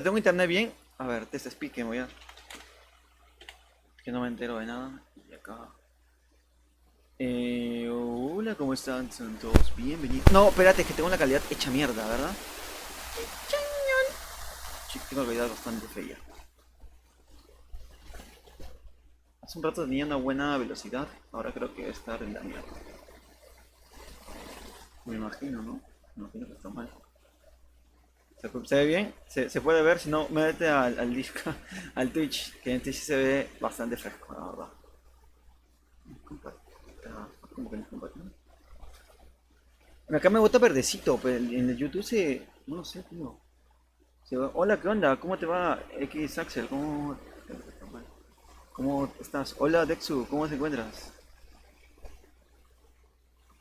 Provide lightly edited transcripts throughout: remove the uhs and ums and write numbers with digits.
Tengo internet bien. A ver, test speak que voy a. Que no me entero de nada. Y acá. Hola, ¿cómo están? Son todos bienvenidos. No, espérate, que tengo la calidad hecha mierda, ¿verdad? Sí, tengo la calidad bastante fea. Hace un rato tenía una buena velocidad. Ahora creo que está en la mierda. Me imagino, ¿no? Me imagino que está mal. ¿Se ve bien? ¿Se puede ver? Si no, métete al disco, al Twitch. Que en Twitch se ve bastante fresco, la verdad. ¿Cómo que no es compatible? Acá me bota verdecito, pero en el YouTube se. No sé, tío. Hola, ¿qué onda? ¿Cómo te va? X Axel, ¿cómo estás? Hola, Dexu, ¿cómo te encuentras?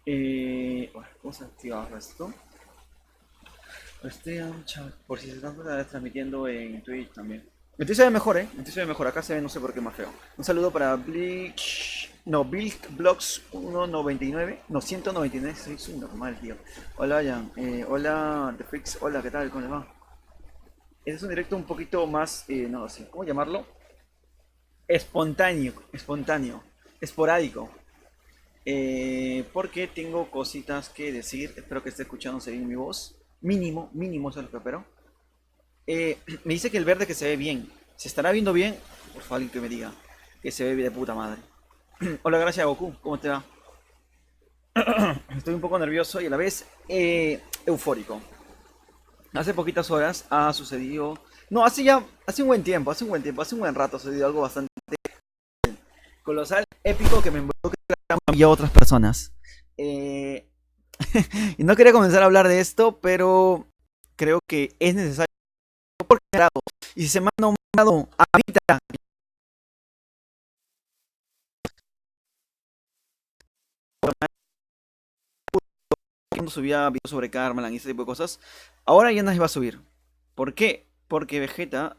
Bueno, ¿cómo se activa esto? Estoy un chat, por si se están transmitiendo en Twitch también. Mi Twitch se ve mejor, Mi Twitch se ve mejor. Acá se ve, no sé por qué más feo. Un saludo para Bleach. No, Buildblocks 199. No, 199. Soy normal, tío. Hola, Jan. Hola, The Freaks. Hola, ¿qué tal? ¿Cómo les va? Este es un directo un poquito más, no sé, ¿cómo llamarlo? Espontáneo, esporádico. Porque tengo cositas que decir. Espero que esté escuchándose bien mi voz. Mínimo, mínimo es lo que espero. Me dice que el verde que se ve bien. ¿Se estará viendo bien? Por favor, alguien que me diga que se ve de puta madre. Hola, gracias Goku. ¿Cómo te va? Estoy un poco nervioso y a la vez eufórico. Hace poquitas horas ha sucedido. No, hace un buen tiempo, hace un buen rato ha sucedido algo bastante colosal, épico que me involucra y a otras personas. Y no quería comenzar a hablar de esto, pero creo que es necesario porque y si se me ha nombrado ahorita cuando subía videos sobre Carmelan y ese tipo de cosas, ahora ya no se va a subir. ¿Por qué? Porque Vegeta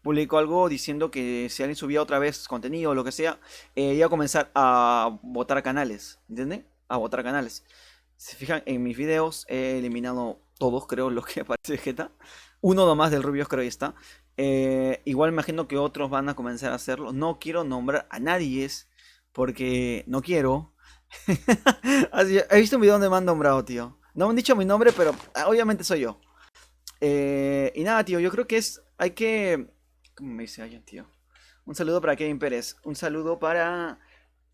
publicó algo diciendo que si alguien subía otra vez contenido o lo que sea, iba a comenzar a votar canales, ¿entienden? A votar canales. Si se fijan en mis videos, he eliminado todos, creo, los que aparece Vegeta. Uno nomás del Rubios creo que está. Igual me imagino que otros van a comenzar a hacerlo. No quiero nombrar a nadie, porque no quiero. He visto un video donde me han nombrado, tío. No me han dicho mi nombre, pero obviamente soy yo. Y nada, tío, yo creo que hay que. ¿Cómo me dice alguien, tío? Un saludo para Kevin Pérez. Un saludo para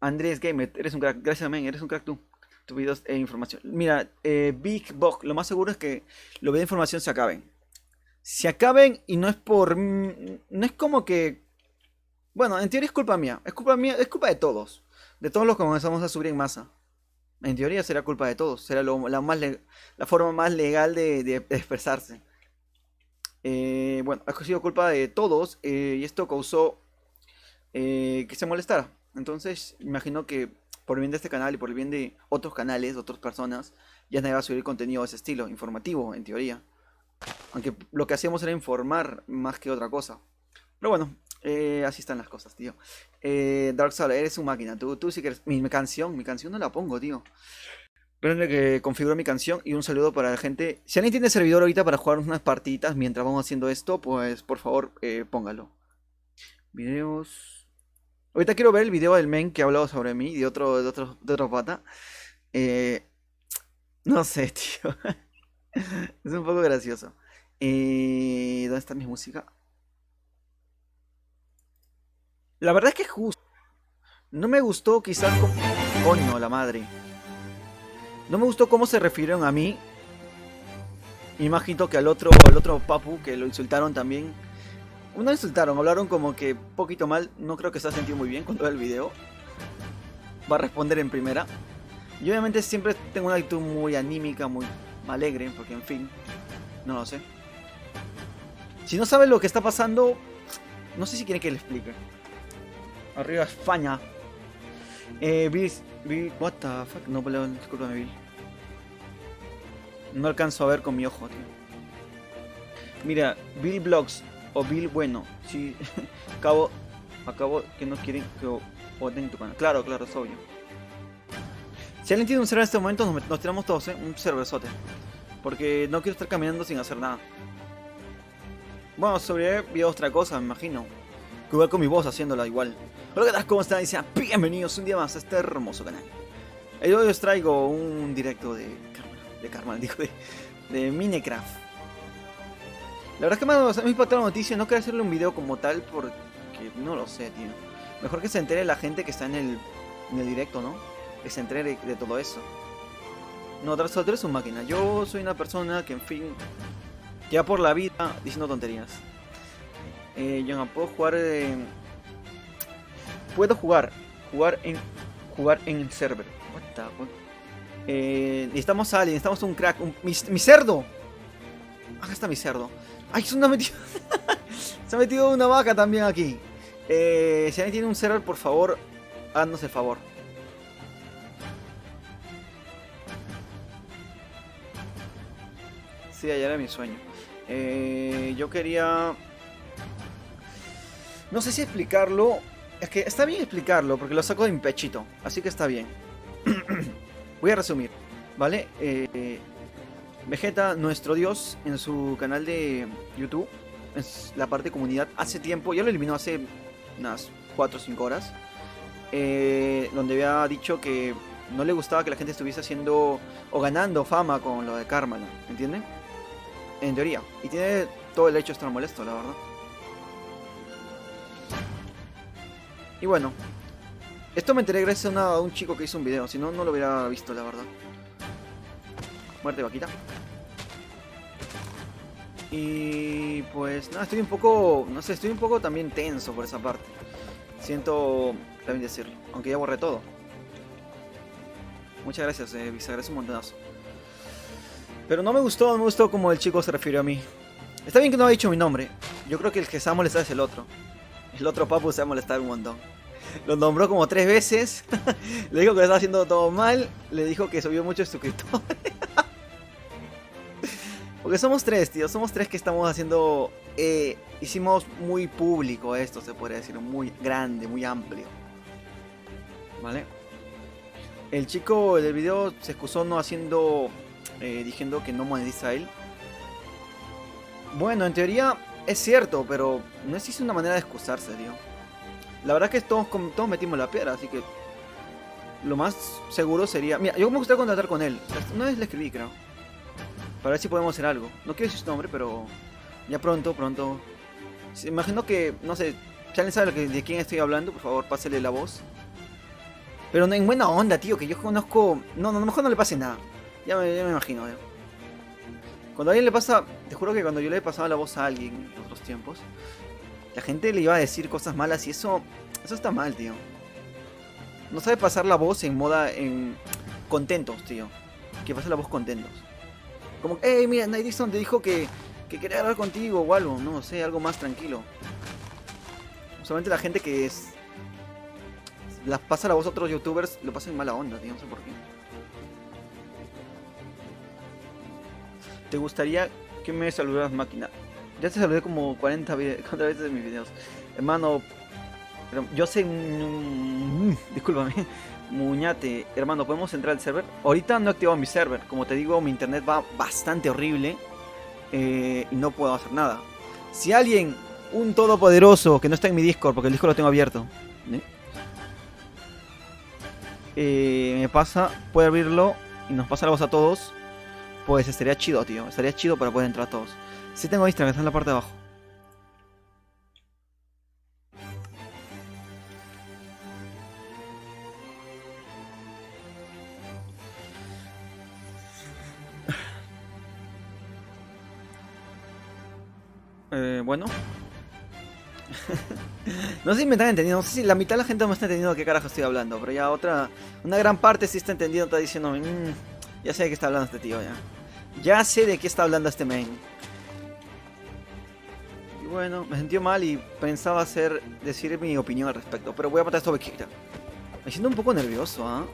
Andrés Gamer. Eres un crack. Gracias, man. Eres un crack tú. Tus videos e información. Mira, Big Bog. Lo más seguro es que los videos de información se acaben. Se acaben y no es por. No es como que. Bueno, en teoría es culpa mía. Es culpa mía. Es culpa de todos. De todos los que comenzamos a subir en masa. En teoría será culpa de todos. Será la forma más legal de expresarse. Bueno, ha sido culpa de todos y esto causó que se molestara. Entonces, imagino que por el bien de este canal y por el bien de otros canales, de otras personas, ya nadie va a subir contenido de ese estilo, informativo, en teoría. Aunque lo que hacíamos era informar más que otra cosa. Pero bueno, así están las cosas, tío. Dark Soul, eres un máquina. Tú sí que eres. Mi canción no la pongo, tío. Espérenme que configuro mi canción y un saludo para la gente. Si alguien tiene servidor ahorita para jugar unas partiditas mientras vamos haciendo esto, pues por favor póngalo. Videos. Ahorita quiero ver el video del men que ha hablado sobre mí, de otro pata. Eh, no sé, tío. Es un poco gracioso. ¿Dónde está mi música? La verdad es que es justo. No me gustó quizás como. Coño, la madre. No me gustó cómo se refirieron a mí. Imagino que al otro papu que lo insultaron también. No insultaron, hablaron como que poquito mal. No creo que se ha sentido muy bien con todo el video. Va a responder en primera. Y obviamente siempre tengo una actitud muy anímica, muy alegre, porque en fin, no lo sé. Si no sabe lo que está pasando, no sé si quiere que le explique. Arriba España. What the fuck? No, perdón, discúlpame, Bill. No alcanzo a ver con mi ojo, tío. Mira, Bill Blogs o Bill Bueno. Si acabo que no quieren que voten tu canal. Claro, claro, es obvio. Si alguien tiene un server en este momento, nos tiramos todos, un serverzote. Porque no quiero estar caminando sin hacer nada. Bueno, sobre vi otra cosa, me imagino. Que igual con mi voz haciéndola igual. Hola, ¿qué tal? ¿Cómo están? Y sean bienvenidos un día más a este hermoso canal. Hoy os traigo un directo de Karma, digo, de Minecraft. La verdad es que me ha impactado la noticia, no quería hacerle un video como tal porque no lo sé, tío. Mejor que se entere la gente que está en el directo, ¿no? Que se entere de todo eso. No, tú eres un máquina. Yo soy una persona que, en fin, ya por la vida diciendo tonterías. Yo no puedo jugar. Puedo jugar en el server. What the fuck? Necesitamos a alguien, necesitamos un crack. Mi cerdo. Acá está mi cerdo. Ay, se ha metido. Se ha metido una vaca también aquí. Si alguien tiene un server, por favor, haznos el favor. Sí, ayer era mi sueño. Yo quería... No sé si explicarlo. Es que está bien explicarlo porque lo saco de mi pechito. Así que está bien. Voy a resumir, ¿vale? Vegeta, nuestro dios, en su canal de YouTube, en la parte de comunidad, hace tiempo, ya lo eliminó hace unas 4 o 5 horas, donde había dicho que no le gustaba que la gente estuviese haciendo o ganando fama con lo de Karma, ¿no? ¿Entienden? En teoría. Y tiene todo el hecho de estar molesto, la verdad. Y bueno, esto me enteré gracias a un chico que hizo un video, si no, no lo hubiera visto, la verdad. Muerte, vaquita. Y pues nada, estoy un poco, no sé, estoy un poco también tenso por esa parte. Siento también decirlo, aunque ya borré todo. Muchas gracias, Visa, gracias un montonazo. Pero no me gustó como el chico se refirió a mí. Está bien que no ha dicho mi nombre. Yo creo que el que se va a molestar es el otro. El otro papu se va a molestar un montón. Lo nombró como 3 veces. Le dijo que lo estaba haciendo todo mal. Le dijo que subió muchos suscriptores. Porque somos 3, tío. Somos 3 que estamos haciendo... hicimos muy público esto, se podría decir. Muy grande, muy amplio. ¿Vale? El chico del video se excusó no haciendo... diciendo que no monetiza él. Bueno, en teoría es cierto, pero no existe una manera de excusarse, tío. La verdad es que todos metimos la piedra, así que... Lo más seguro sería... Mira, yo me gustaría contratar con él. Una vez le escribí, creo. Para ver si podemos hacer algo. No quiero decir su nombre, pero... Ya pronto. Imagino que... No sé... Si alguien sabe de quién estoy hablando, por favor, pásele la voz. Pero no en buena onda, tío, que yo conozco... No, a lo mejor no le pase nada. Ya me imagino, Cuando a alguien le pasa... Te juro que cuando yo le he pasado la voz a alguien en otros tiempos... La gente le iba a decir cosas malas y eso... Eso está mal, tío. No sabe pasar la voz en moda... en contentos, tío. Que pase la voz contentos. Como, hey, mira, Nightdixon te dijo que quería hablar contigo o algo, no sé, algo más tranquilo. Solamente la gente que es... las pasa la voz a otros youtubers, lo pasa en mala onda, tío, no sé por qué. ¿Te gustaría que me saludaras, máquina? Ya te saludé como 40 veces en mis videos. Hermano, yo sé... discúlpame. Muñate, hermano, ¿podemos entrar al server? Ahorita no he activado mi server. Como te digo, mi internet va bastante horrible. Y no puedo hacer nada. Si alguien, un todopoderoso, que no está en mi Discord, porque el Discord lo tengo abierto, me pasa, puede abrirlo y nos pasa la voz a todos, pues estaría chido, tío. Estaría chido para poder entrar a todos. Si tengo Instagram, está en la parte de abajo. Bueno. No sé si me están entendiendo, no sé si la mitad de la gente no me está entendiendo de qué carajo estoy hablando, pero ya una gran parte sí está entendiendo, está diciendo, ya sé de qué está hablando este tío ya. Ya sé de qué está hablando este men. Y bueno, me sentí mal y pensaba decir mi opinión al respecto, pero voy a matar a esta ovejita. Me siento un poco nervioso, ¿ah?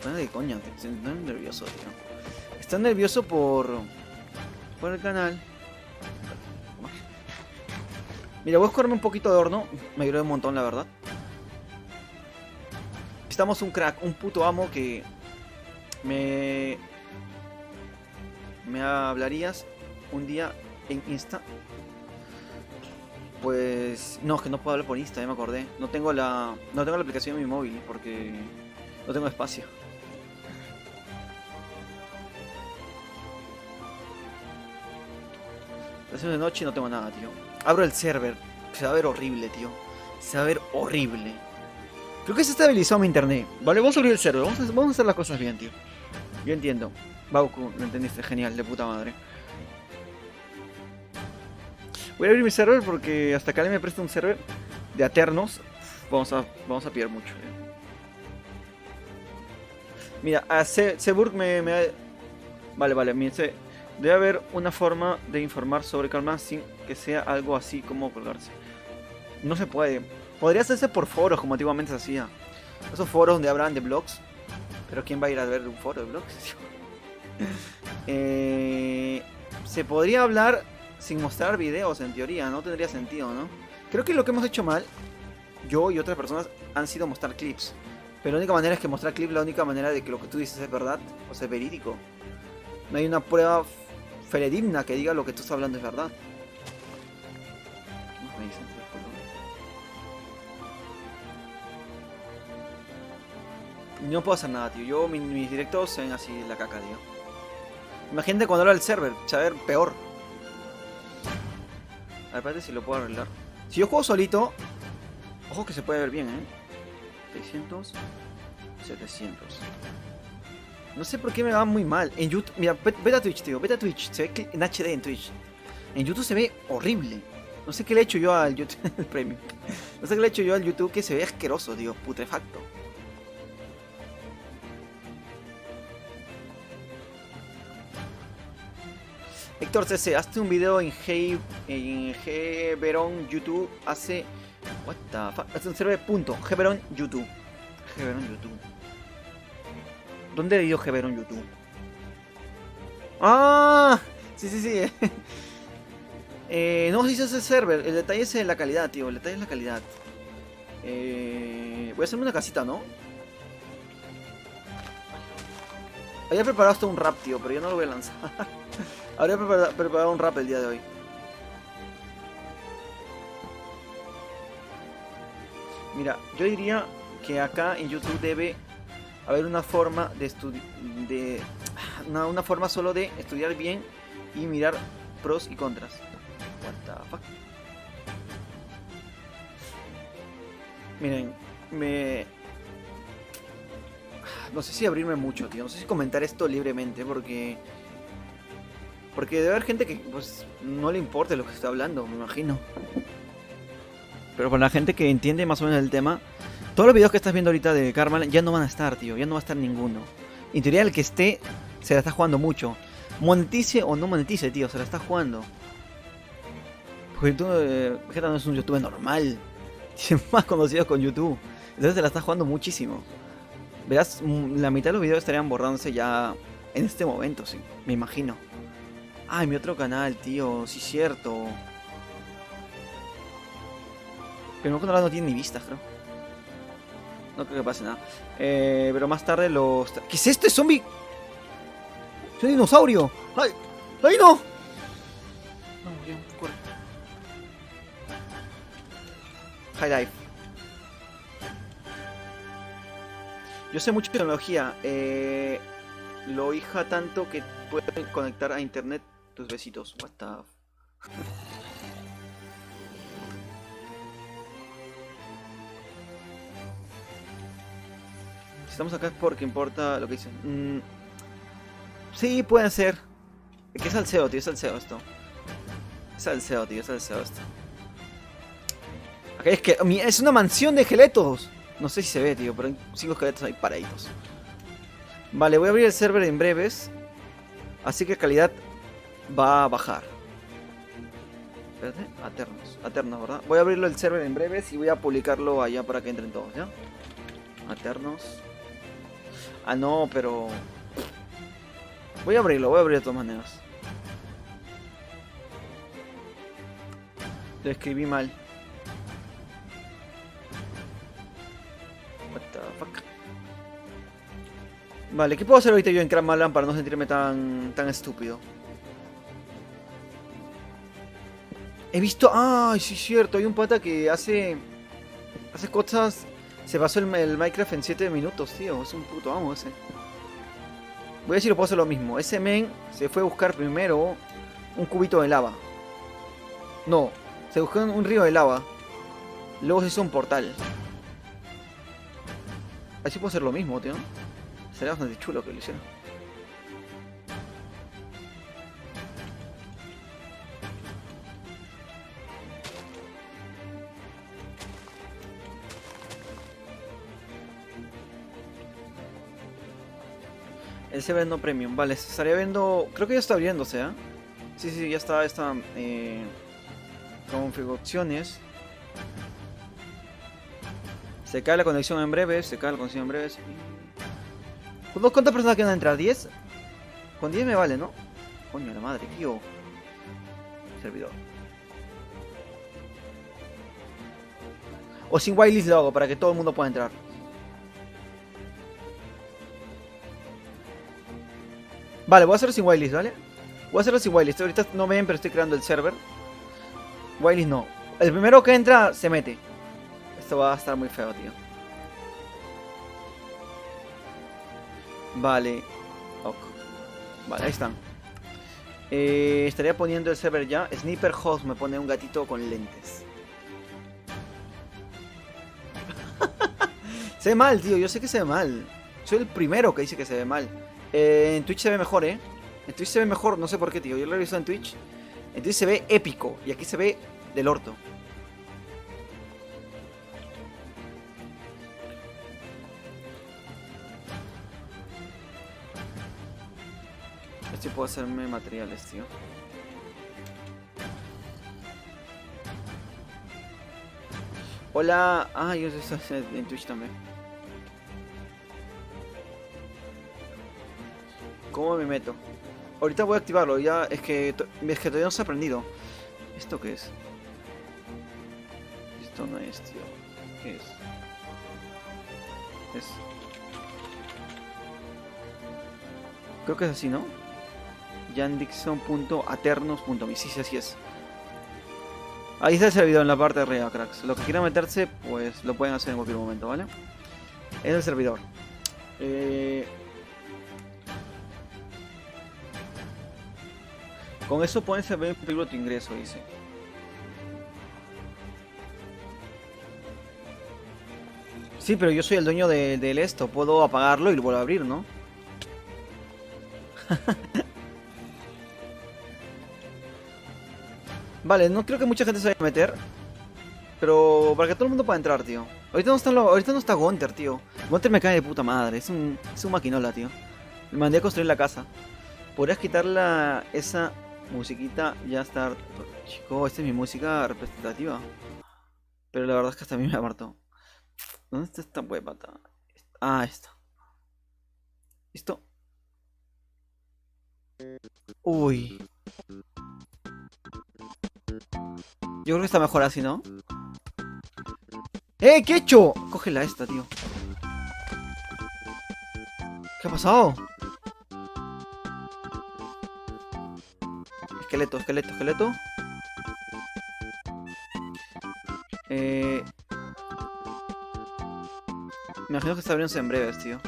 Bueno, de coña, estoy nervioso, tío. Estoy nervioso por el canal. Mira, voy a escogerme un poquito de horno. Me ayudó un montón, la verdad. Necesitamos un crack, un puto amo que me hablarías un día en Insta. Pues no, es que no puedo hablar por Insta, ya me acordé. No tengo la aplicación en mi móvil porque no tengo espacio. Es de noche y no tengo nada, tío. Abro el server. Se va a ver horrible, tío. Se va a ver horrible. Creo que se estabilizó mi internet. Vale, vamos a abrir el server. Vamos a hacer las cosas bien, tío. Yo entiendo. Bauku, lo entendiste. Genial, de puta madre. Voy a abrir mi server porque hasta que alguien me preste un server de Aternos, vamos a pillar mucho. Mira, a Seburg Vale, vale, mire, debe haber una forma de informar sobre Karma sin que sea algo así como colgarse. No se puede. Podría hacerse por foros como antiguamente se hacía. Esos foros donde hablan de blogs. Pero ¿quién va a ir a ver un foro de blogs? Se podría hablar sin mostrar videos en teoría, no tendría sentido, ¿no? Creo que lo que hemos hecho mal, yo y otras personas, han sido mostrar clips. Pero la única manera es que mostrar clips, la única manera de que lo que tú dices es verdad, o sea, es verídico. No hay una prueba fidedigna que diga lo que tú estás hablando es verdad. ¿Qué más me dicen? No puedo hacer nada, tío. Mis directos se ven así la caca, tío. Imagínate cuando habla el server, se va a ver peor. A ver, espérate si lo puedo arreglar. Si yo juego solito, ojo que se puede ver bien, 600, 700. No sé por qué me va muy mal. En YouTube, mira, vete a Twitch, tío. Vete a Twitch. Se ve en HD en Twitch. En YouTube se ve horrible. No sé qué le he hecho yo al YouTube. El premium. No sé qué le he hecho yo al YouTube que se ve asqueroso, tío. Putrefacto. Héctor CC, hazte un video en Gberon YouTube hace. What the fuck? Hace un server punto. Gberon YouTube. Gberon YouTube. ¿Dónde le dio Gberon YouTube? ¡Ah! Sí, sí, sí. No, si se hace server. El detalle es la calidad, tío. El detalle es la calidad. Voy a hacerme una casita, ¿no? Había preparado hasta un rap, tío, pero yo no lo voy a lanzar. Habría preparado un rap el día de hoy. Mira, yo diría que acá en YouTube debe haber una forma de estudiar. Una forma solo de estudiar bien y mirar pros y contras. What the fuck. Miren, no sé si abrirme mucho, tío. No sé si comentar esto libremente porque debe haber gente que pues no le importe lo que está hablando, me imagino. Pero para la gente que entiende más o menos el tema, todos los videos que estás viendo ahorita de Karma ya no van a estar, tío. Ya no va a estar ninguno. En teoría el que esté se la está jugando mucho. Monetice o no monetice, tío, se la está jugando. Porque tú, Vegeta no es un youtuber normal. Tiene más conocidos con YouTube. Entonces se la está jugando muchísimo. Verás, la mitad de los videos estarían borrándose ya en este momento, sí, me imagino. Ay, mi otro canal, tío, sí es cierto. Pero mi canal no tiene ni vistas, creo. No creo que pase nada. Pero más tarde los... ¿Qué es este zombie? ¡Es un dinosaurio! ¡Ay! ¡Ay, no! No, bien, corre. High dive. Yo sé mucho de tecnología. Lo hija tanto que puede conectar a internet tus besitos. What the... Si estamos acá es porque importa lo que dicen. Sí, pueden ser. Es que es salseo, tío, es salseo esto. Es salseo, tío, es salseo esto. Acá es que es una mansión de esqueletos. No sé si se ve, tío, pero hay 5 esqueletos ahí paraditos. Vale, voy a abrir el server en breves. Así que calidad va a bajar. Espérate, Aternos, ¿verdad? Voy a abrirlo el server en breves y voy a publicarlo allá para que entren todos, ¿ya? Aternos. Ah, no, pero... voy a abrir de todas maneras. Lo escribí mal. What the fuck. Vale, ¿qué puedo hacer ahorita yo en Cram Malan para no sentirme tan estúpido? He visto... ¡Ay, sí es cierto! Hay un pata que hace cosas... Se pasó el Minecraft en 7 minutos, tío. Es un puto amo ese. Voy a decir, lo puedo hacer lo mismo. Ese men se fue a buscar primero un cubito de lava. No, se buscó un río de lava. Luego se hizo un portal. Así puedo hacer lo mismo, tío. Sería bastante chulo que lo hiciera. El server no premium. Vale, se estaría viendo... Creo que ya está abriéndose, ¿eh? Sí, sí, ya está... configuraciones. Se cae la conexión en breve, se cae la conexión en breve. ¿Cuántas personas quedan a entrar? ¿10? Con 10 me vale, ¿no? Coño, la madre, tío. Servidor. O sin whitelist lo hago para que todo el mundo pueda entrar. Vale, voy a hacerlo sin whitelist, ¿vale? Voy a hacerlo sin whitelist. Ahorita no ven, pero estoy creando el server. Whitelist no. El primero que entra se mete. Esto va a estar muy feo, tío. Vale. Ok. Vale, ahí están. Estaría poniendo el server ya. Sniper Host me pone un gatito con lentes. Se ve mal, tío. Yo sé que se ve mal. Soy el primero que dice que se ve mal. En Twitch se ve mejor, ¿eh? En Twitch se ve mejor, no sé por qué, tío. Yo lo he visto en Twitch. En Twitch se ve épico. Y aquí se ve del orto. Este puedo hacerme materiales, tío. Hola. Ah, yo estoy en Twitch también. ¿Cómo me meto? Ahorita voy a activarlo, ya es que todavía no se ha aprendido. ¿Esto qué es? Esto no es, tío. ¿Qué es? Es... Creo que es así, ¿no? Yandixon.aternos.me. Sí, sí, así es. Ahí está el servidor en la parte de arriba, cracks. Los que quieran meterse, pues lo pueden hacer en cualquier momento, ¿vale? Es el servidor. Con eso pueden saber en peligro tu ingreso, dice. Sí, pero yo soy el dueño del esto. Puedo apagarlo y lo vuelvo a abrir, ¿no? Vale, no creo que mucha gente se vaya a meter. Pero para que todo el mundo pueda entrar, tío. Ahorita no está Gunter, tío. Gunter me cae de puta madre. Es un maquinola, tío. Le mandé a construir la casa. ¿Podrías quitarla esa musiquita? Ya está. Chico, esta es mi música representativa. Pero la verdad es que hasta a mí me apartó. ¿Dónde está esta huevata? Ah, esta. ¿Listo? Uy. Yo creo que está mejor así, ¿no? ¿Qué he hecho? Cógela esta, tío. ¿Qué ha pasado? Esqueleto, esqueleto, esqueleto. Me imagino que está abriéndose en breves, tío.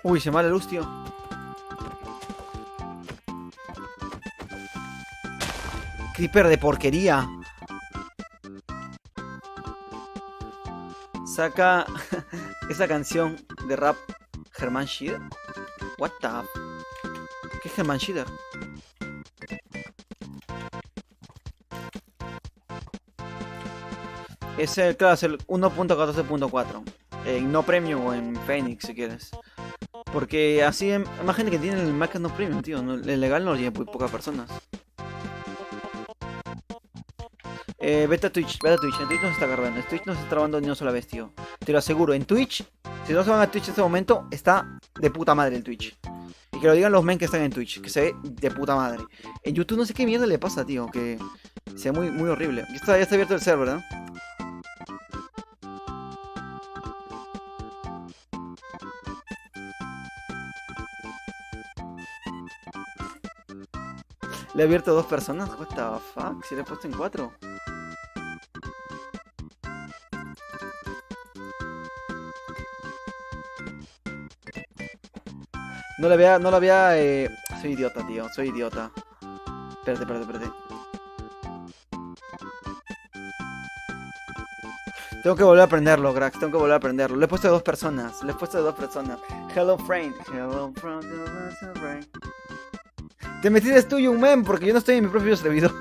Uy, se me va la luz, tío. Creeper de porquería. Saca esa canción de rap Herman Schieder. What the... ¿Qué es Herman Schieder? Es el, claro, es el 1.14.4. En no premium o en Phoenix si quieres. Porque así más gente que tiene el Mac no premium, tío. El legal no lo tiene muy pocas personas. Vete a Twitch, vete a Twitch. En Twitch no se está grabando. En Twitch no se está grabando ni una sola vez, tío. Te lo aseguro. En Twitch, si no se van a Twitch en este momento, está de puta madre el Twitch. Y que lo digan los men que están en Twitch, que se ve de puta madre. En YouTube no sé qué mierda le pasa, tío. Que sea muy, muy horrible. Ya está abierto el server, ¿no? Le he abierto a 2 personas. What the fuck? Si le he puesto en 4. No la había. Soy idiota, tío. Soy idiota. Espérate, espérate, espérate. Tengo que volver a aprenderlo, cracks. Tengo que volver a aprenderlo. Le he puesto de 2 personas. Le he puesto de 2 personas. Hello, friend. Hello, friend. Te metiste tú, Young Man, porque yo no estoy en mi propio servidor.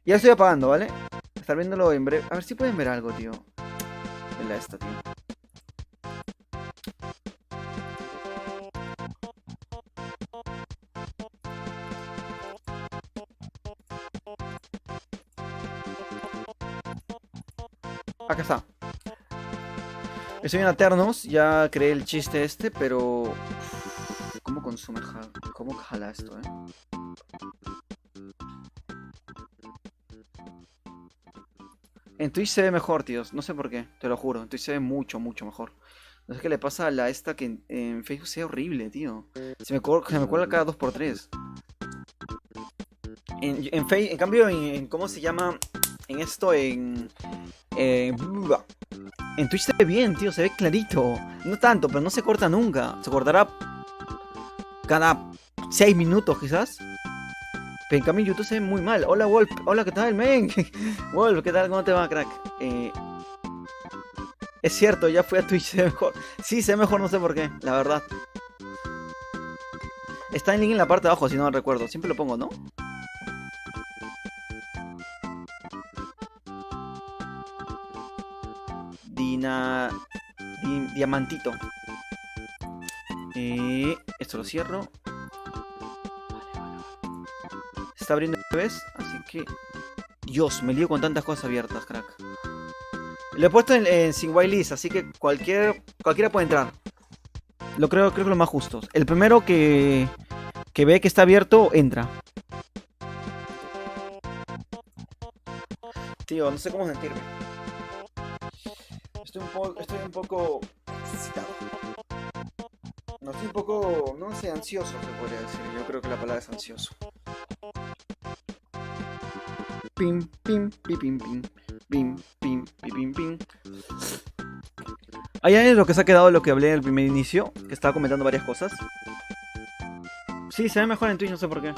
Ya estoy apagando, ¿vale? Estar viéndolo en breve. A ver si pueden ver algo, tío. Vela esta, tío. Acá está. Estoy en Aternos. Ya creé el chiste este, pero... ¿Cómo consume ¿Cómo jala esto, En Twitch se ve mejor, tíos. No sé por qué, te lo juro. En Twitch se ve mucho, mucho mejor. No sé qué le pasa a la esta que en Facebook se ve horrible, tío. Se me cuelga cada 2x3. En cambio, ¿cómo se llama? En esto, en Twitch se ve bien, tío. Se ve clarito. No tanto, pero no se corta nunca. Se cortará cada 6 minutos, quizás. Pero en cambio en YouTube se ve muy mal. Hola, Wolf. Hola, ¿qué tal, men? Wolf, ¿qué tal? ¿Cómo te va, crack? Es cierto, ya fui a Twitch, se ve mejor. Sí, se ve mejor, no sé por qué, la verdad. Está el link en la parte de abajo, si no recuerdo. Siempre lo pongo, ¿no? Diamantito. Esto lo cierro. Se está abriendo otra vez, así que... Dios, me lío con tantas cosas abiertas, crack. Lo he puesto en sin whitelist, así que cualquiera puede entrar. Creo que lo más justo. El primero que ve que está abierto, entra. Tío, no sé cómo sentirme. Estoy un poco excitado. No, estoy un poco, no sé, ansioso, se podría decir. Yo creo que la palabra es ansioso. Pim, pim, pim, pim, pim. Pim, pim, pim, pim, pim. Hay alguien lo que se ha quedado de lo que hablé en el primer inicio, que estaba comentando varias cosas. Sí, se ve mejor en Twitch, no sé por qué.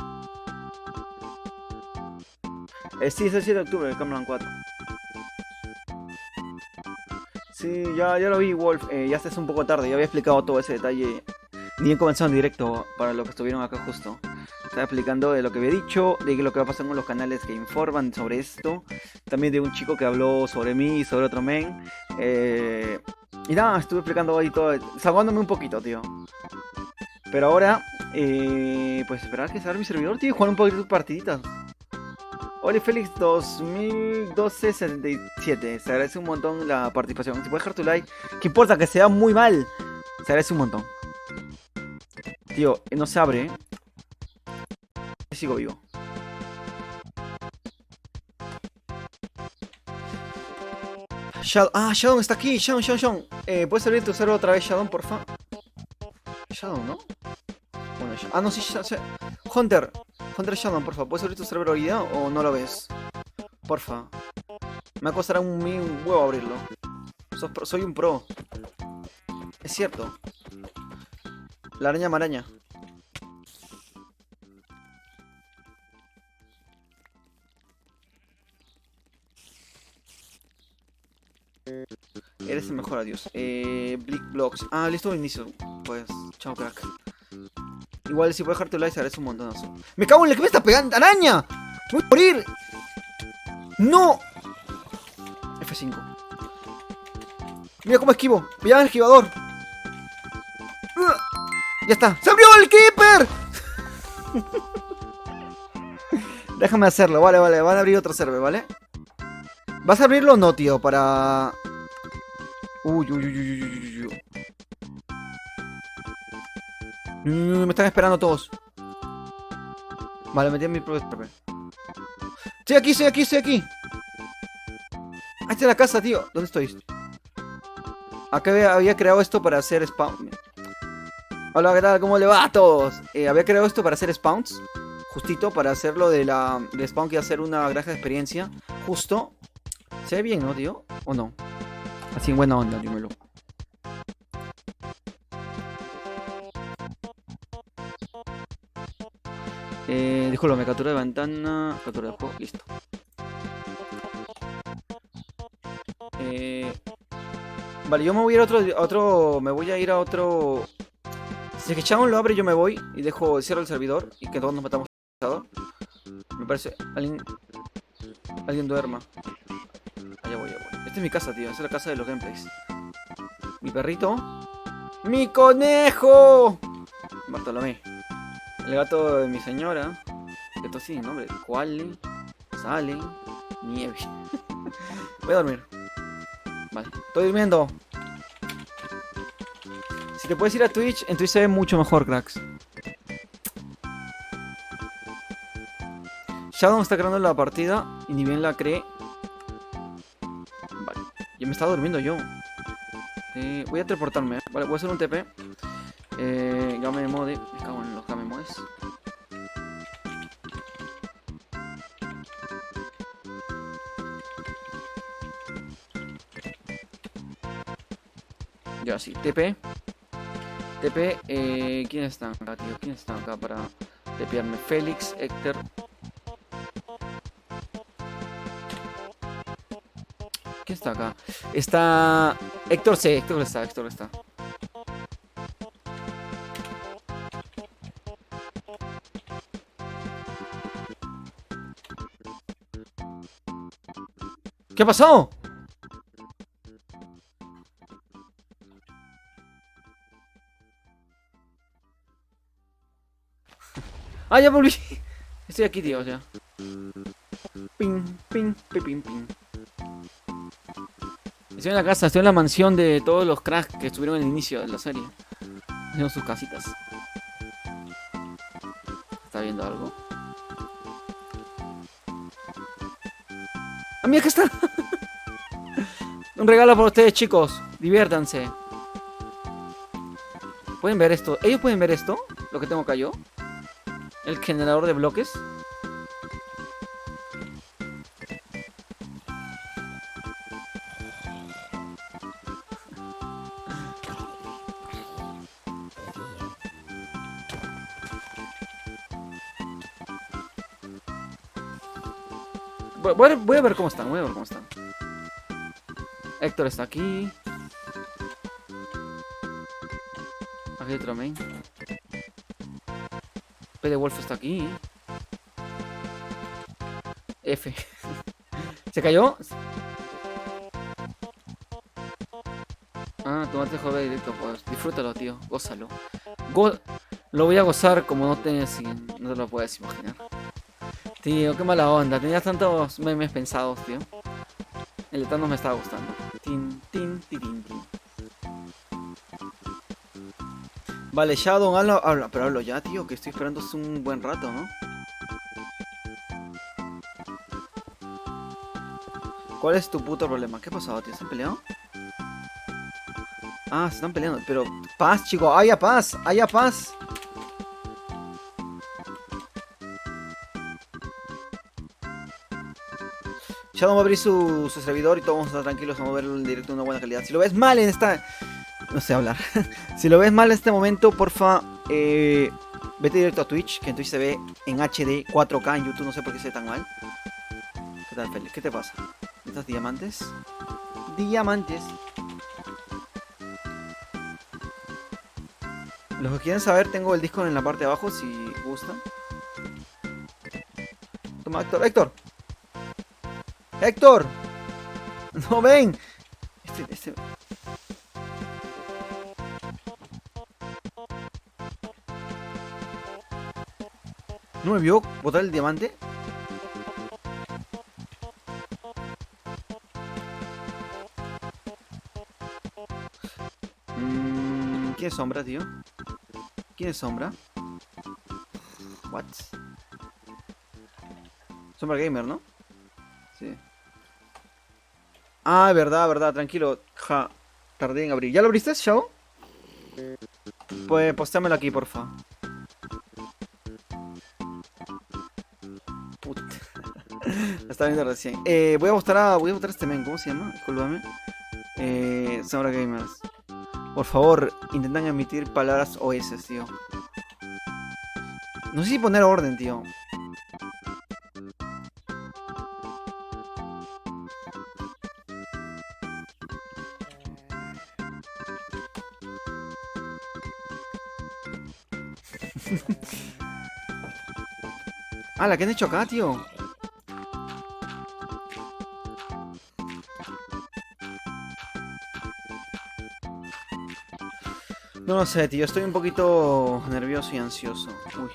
Sí, es el 7 de octubre, el Cameron 4. Sí, ya lo vi, Wolf. Ya es un poco tarde, ya había explicado todo ese detalle. Ni he comenzado en directo para los que estuvieron acá justo. Estaba explicando de lo que había dicho, de lo que va a pasar con los canales que informan sobre esto. También de un chico que habló sobre mí y sobre otro men. Y nada, estuve explicando ahí todo, salvándome un poquito, tío. Pero ahora, pues esperar que salga mi servidor, tío, y jugar un poquito de partiditas. Oli Félix 2012-77, se agradece un montón la participación. Si puedes dejar tu like, ¿qué importa? Que sea muy mal. Se agradece un montón. Tío, no se abre, Sigo vivo. Shadow está aquí. Shadow. ¿Puedes abrir tu server otra vez, Shadow, porfa? Shadow, ¿no? Bueno, no, sí, Hunter Shadow, porfa. ¿Puedes abrir tu server ahorita o no lo ves? Porfa. Me va a costar un huevo abrirlo. Soy un pro. Es cierto. La araña maraña. Eres el mejor, adiós. Blick Blocks. Listo el inicio. Pues, chao, crack. Igual si puedes dejar tu like, haré un montonazo. ¡Me cago en la que me está pegando! ¡Araña! ¡Voy a morir! ¡No! F5. Mira cómo esquivo. Llama el esquivador. Ya está. ¡Se abrió el Keeper! Déjame hacerlo. Vale. Van a abrir otro server, ¿vale? ¿Vas a abrirlo o no, tío? Para... Uy. Me están esperando todos. Vale, metí en mi propio server. Estoy aquí. Ahí está la casa, tío. ¿Dónde estoy? Acá había creado esto para hacer spam. Hola, ¿qué tal? ¿Cómo le va a todos? Había creado esto para hacer spawns. Justito para hacerlo de spawn que hacer una granja de experiencia. Justo. Se ve bien, ¿no, tío? ¿O no? Así en buena onda, dímelo. Disculpa, me captura de ventana. Captura de juego, listo. Eh, vale, yo me voy a ir a otro. Me voy a ir a otro. Si es que Shaun lo abre, yo me voy y cierro el servidor y que todos nos matamos. Me parece. Alguien duerma. Allá voy, allá voy. Esta es mi casa, tío. Esta es la casa de los gameplays. Mi perrito. ¡Mi conejo! Bartolomé. El gato de mi señora. Gato sí, nombre. Quali. Salen. Nieve. Voy a dormir. Vale. Estoy durmiendo. Si te puedes ir a Twitch, en Twitch se ve mucho mejor, cracks. Shadow está creando la partida y ni bien la cree. Vale. Ya me estaba durmiendo yo. Voy a teleportarme. Vale, voy a hacer un TP. Game mode. Me cago en los game modes. Ya sí, TP. TP, ¿quién está acá, tío? ¿Quién está acá para tepearme? Félix, Héctor. ¿Quién está acá? Está... Héctor C, Héctor está, Héctor está. ¿Qué ha pasado? Ah, ya volví. Estoy aquí, tío, ya. Ping, ping, ping, ping, ping. Estoy en la casa, estoy en la mansión de todos los cracks que estuvieron en el inicio de la serie. Haciendo sus casitas. ¿Está viendo algo? ¡Ah, mira que está! Un regalo para ustedes, chicos. Diviértanse. ¿Pueden ver esto? ¿Ellos pueden ver esto? Lo que tengo acá yo. El generador de bloques. Voy a ver cómo están, voy a ver cómo están. Héctor está aquí. Aquí hay otro main. P de Wolf está aquí. F. ¿Se cayó? Ah, tomate joder directo, pues disfrútalo, tío. Gózalo. Lo voy a gozar como no no te lo puedes imaginar. Tío, qué mala onda. Tenías tantos memes pensados, tío. El de Thanos me estaba gustando. Tin, tin, tin, tin, tin. Vale, Shadow, habla, pero hablo ya, tío, que estoy esperando hace un buen rato, ¿no? ¿Cuál es tu puto problema? ¿Qué ha pasado, tío? ¿Están peleando? Ah, se están peleando, pero... Paz, chico, haya paz, haya paz. Shadow va a abrir su servidor y todos vamos a estar tranquilos, vamos a verlo en directo de una buena calidad. Si lo ves mal en esta... No sé hablar. Si lo ves mal en este momento, porfa, vete directo a Twitch, que en Twitch se ve en HD 4K, en YouTube no sé por qué se ve tan mal. ¿Qué tal, Félix? ¿Qué te pasa? ¿Estas diamantes? Diamantes. Los que quieren saber, tengo el disco en la parte de abajo, si gustan. Toma, Héctor, Héctor. ¡Héctor! ¡No ven! Este... ¿No me vio botar el diamante? ¿Quién es Sombra, tío? ¿Quién es Sombra? What? Sombra Gamer, ¿no? Sí. Ah, verdad, verdad, tranquilo. Ja, tardé en abrir. ¿Ya lo abriste, Shao? Pues postéamelo aquí, porfa. Puta. Lo estaba viendo recién. Voy a votar a este men, ¿cómo se llama? Discúlpame. Sonora Gamers. Por favor, intentan emitir palabras OS, tío. No sé si poner orden, tío. Ah, la que han hecho acá, tío. No lo sé, tío. Estoy un poquito nervioso y ansioso. Uy.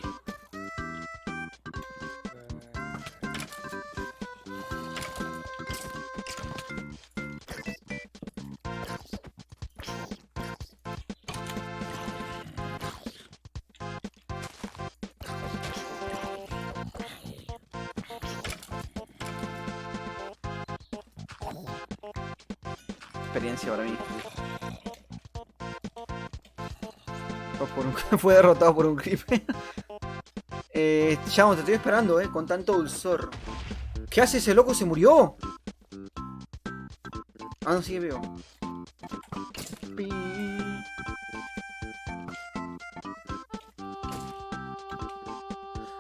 Experiencia para mí. Fue derrotado por un creeper. Shadow, te estoy esperando, con tanto dulzor. ¿Qué hace ese loco? ¿Se murió? Ah, no, sigue vivo. Pi.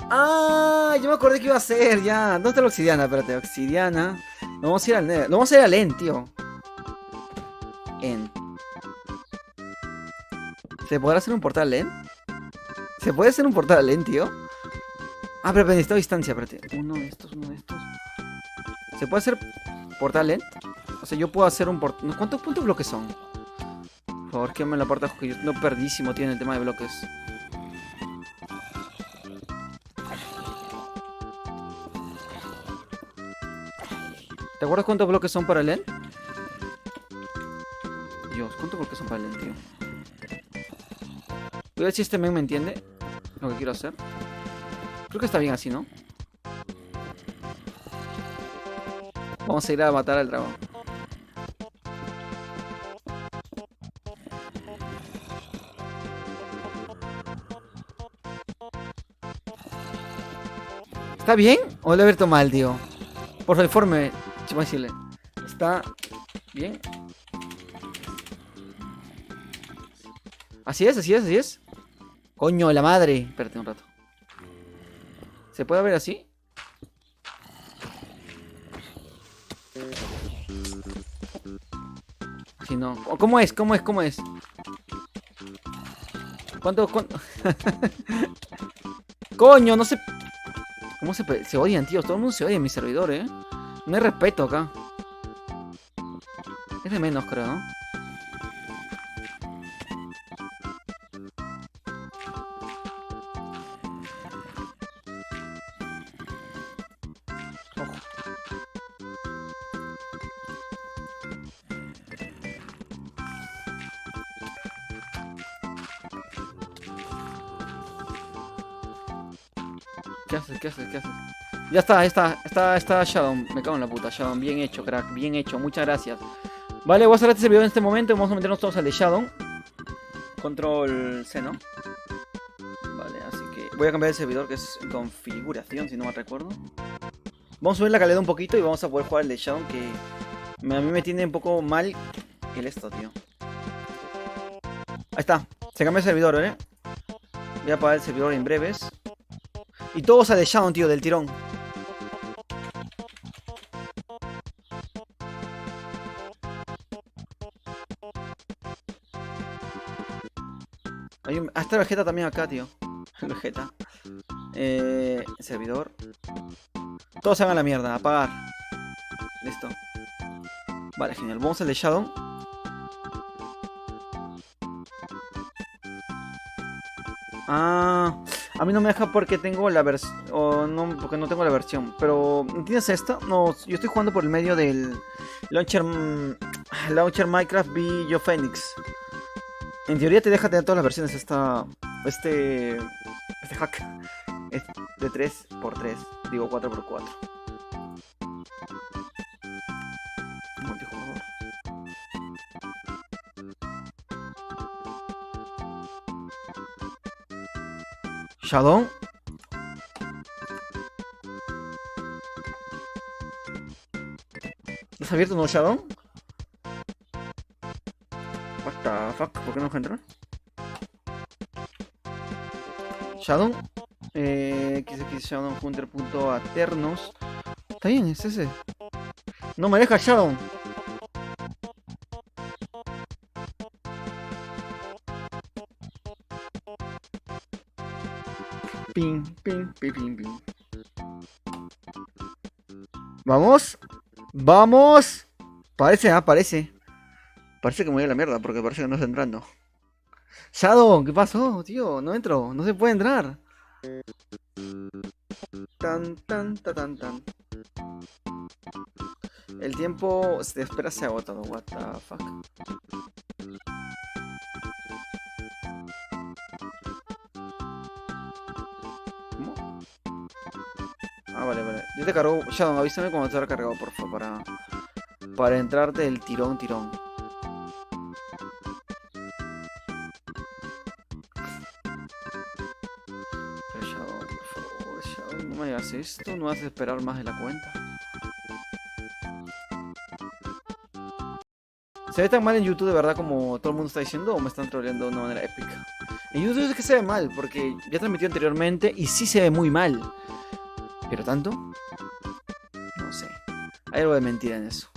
Ah, yo me acordé que iba a ser ya. ¿Dónde está la obsidiana? Espérate, obsidiana. No vamos a ir al Nether. No vamos a ir al End, tío. End. ¿Se podrá hacer un portal End? ¿Se puede hacer un portal End, tío? Ah, pero necesito distancia, espérate. Uno de estos, uno de estos. ¿Se puede hacer portal End? O sea, yo puedo hacer un portal. ¿Cuántos bloques son? Por favor, quédame la puerta, que yo no perdísimo, tío, en el tema de bloques. ¿Te acuerdas cuántos bloques son para el End? Dios, ¿cuántos bloques son para el End, tío? Voy a ver si este men me entiende lo que quiero hacer. Creo que está bien así, ¿no? Vamos a ir a matar al dragón. ¿Está bien? ¿O lo he abierto mal, tío? Por favor, informe. Voy a decirle. ¿Está bien? Así es, así es, así es. Coño, la madre. Espérate un rato. ¿Se puede ver así? Así no. ¿Cómo es? ¿Cómo es? ¿Cómo es? ¿Cuánto? Coño, no sé. ¿Cómo se odian, tío? Todo el mundo se odia en mi servidor, ¿eh? No hay respeto acá. Es de menos, creo, ¿no? Ojo. ¿Qué haces? ¿Qué haces? ¿Qué haces? Ya está, está Shadow. Me cago en la puta, Shadow. Bien hecho, crack. Bien hecho. Muchas gracias. Vale, voy a cerrar este video en este momento. Vamos a meternos todos al de Shadow. Control C, ¿no? Vale, así que voy a cambiar el servidor, que es configuración, si no me recuerdo. Vamos a subir la calidad un poquito y vamos a poder jugar el de Shadow, que a mí me tiene un poco mal el esto, tío. Ahí está. Se cambia el servidor, ¿eh? Voy a apagar el servidor en breves. Y todos al de Shadow, tío, del tirón. Está el Vegeta también acá, tío. El Vegeta. Servidor. Todos se hagan la mierda. Apagar. Listo. Vale, genial. Vamos al de Shadow. Ah, a mí no me deja porque tengo la versión. O no, porque no tengo la versión. Pero, ¿entiendes esto? No, yo estoy jugando por el medio del launcher. Launcher Minecraft Phoenix. En teoría te deja tener todas las versiones. Este hack es de 3x3. Digo 4x4. Multijugador. Shadow. ¿Estás abierto, no, Shadow? What the fuck? ¿Por qué no entra? Shadow. XX Shadow Hunter punto Aternos. Está bien, es ese. No me deja Shadow. Ping, ping, ping, ping, ping. Vamos. Vamos. Parece, parece. Parece que me voy a la mierda porque parece que no está entrando. Shadow, ¿qué pasó, tío? No entro, no se puede entrar. Tan, tan, tan, tan, tan. El tiempo de espera se ha agotado. What the fuck. ¿Cómo? Ah, vale, vale. Yo te cargo. Shadow, avísame cuando te haya cargado, por favor, para entrarte el tirón, tirón. Pero Shadow, por favor, Shadow, no me hagas esto, no haces esperar más de la cuenta. ¿Se ve tan mal en YouTube de verdad como todo el mundo está diciendo o me están troleando de una manera épica? En YouTube es que se ve mal, porque ya transmitió anteriormente y sí se ve muy mal. ¿Pero tanto? No sé. Hay algo de mentira en eso.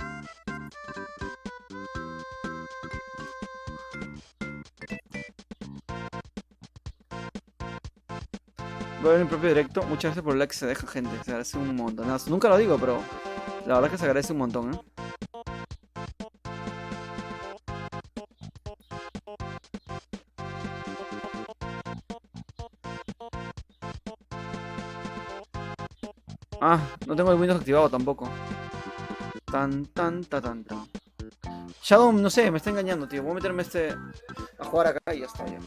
Voy a ver mi propio directo. Muchas gracias por el like que se deja, gente. Se agradece un montonazo. Nunca lo digo, pero la verdad es que se agradece un montón, ¿eh? Ah, no tengo el Windows activado tampoco. Tan, tan, tan, tan, tan. Shadow, no sé, me está engañando, tío. Voy a meterme a jugar acá y ya está, ya.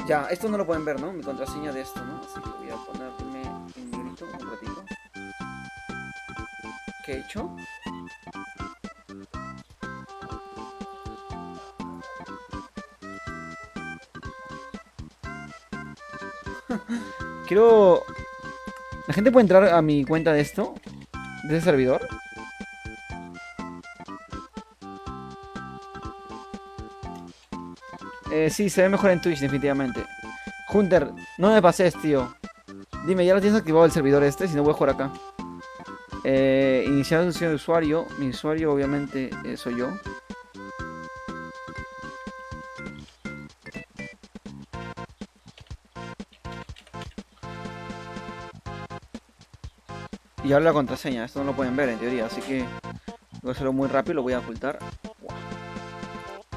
Ya, esto no lo pueden ver, ¿no? Mi contraseña de esto, ¿no? Así que voy a ponerme en negrito un ratito. ¿Qué he hecho? Quiero... ¿La gente puede entrar a mi cuenta de esto? ¿De ese servidor? Sí, se ve mejor en Twitch, definitivamente. Hunter, no me pases, tío. Dime, ¿ya lo tienes activado el servidor este? Si no, voy a jugar acá. Iniciar sesión de usuario. Mi usuario, obviamente, soy yo. Y ahora la contraseña. Esto no lo pueden ver en teoría, así que voy a hacerlo muy rápido. Lo voy a ocultar.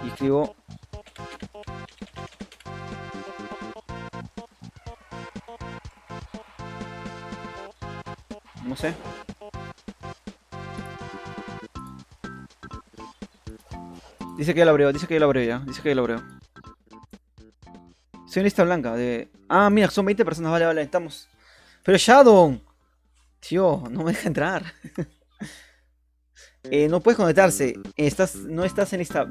Y escribo... No sé. Dice que ya lo abrió, dice que ya lo abrió ya. Dice que ya lo abrió. Soy en lista blanca de... Ah, mira, son 20 personas. Vale, vale, estamos. Pero Shadow. Tío, no me deja entrar. No puedes conectarse. No estás en lista...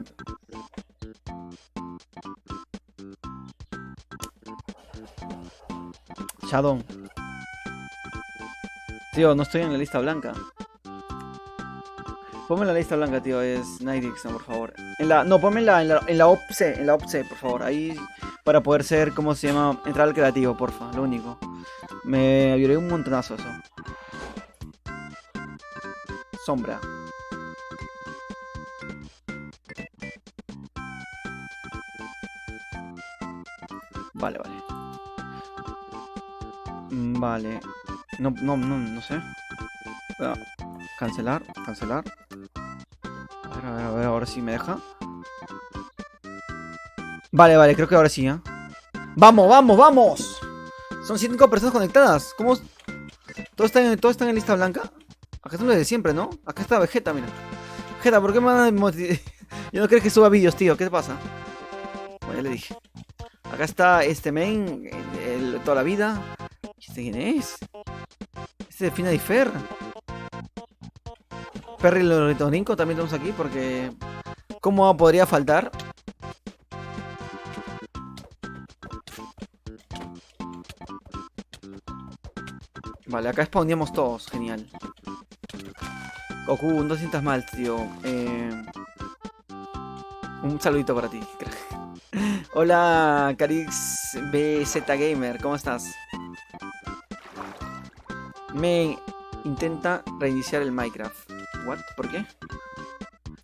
Shadow. Tío, no estoy en la lista blanca. Ponme en la lista blanca, tío. Es Nightixon, por favor. No, ponme en la OPC. En la OPC, por favor. Ahí para poder ser, ¿cómo se llama? Entrar al creativo, porfa. Lo único. Me ayudaría un montonazo eso. Sombra. Vale, vale. Vale. No sé. Cancelar, cancelar. A ver, ahora sí me deja. Vale, vale, creo que ahora sí, ¿eh? ¡Vamos, vamos, vamos! Son 5 personas conectadas. ¿Cómo? ¿Todos están en lista blanca? Acá están los de siempre, ¿no? Acá está Vegeta, mira. Vegeta, ¿por qué me van a... Yo no creo que suba vídeos, tío. ¿Qué te pasa? Bueno, ya le dije. Acá está este main, toda la vida. ¿Este quién es? Este es Fina y Fer. Perry el ornitorrinco también tenemos aquí porque... ¿Cómo podría faltar? Vale, acá spawneamos todos, genial. Goku, no te sientas mal, tío. Un saludito para ti, crack. Hola, Carix BZ Gamer, ¿cómo estás? Me intenta reiniciar el Minecraft. ¿What? ¿Por qué?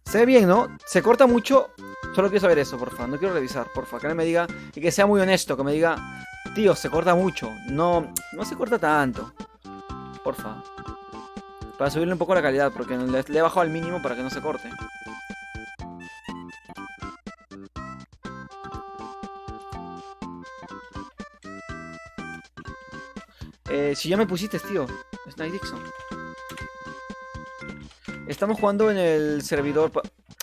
Se ve bien, ¿no? Se corta mucho. Solo quiero saber eso, porfa. No quiero revisar, porfa. Que no me diga. Y que sea muy honesto. Que me diga. Tío, se corta mucho. No, no se corta tanto. Porfa. Para subirle un poco la calidad. Porque le he bajado al mínimo para que no se corte. Si ya me pusiste, tío. Snake Dixon. Estamos jugando en el servidor.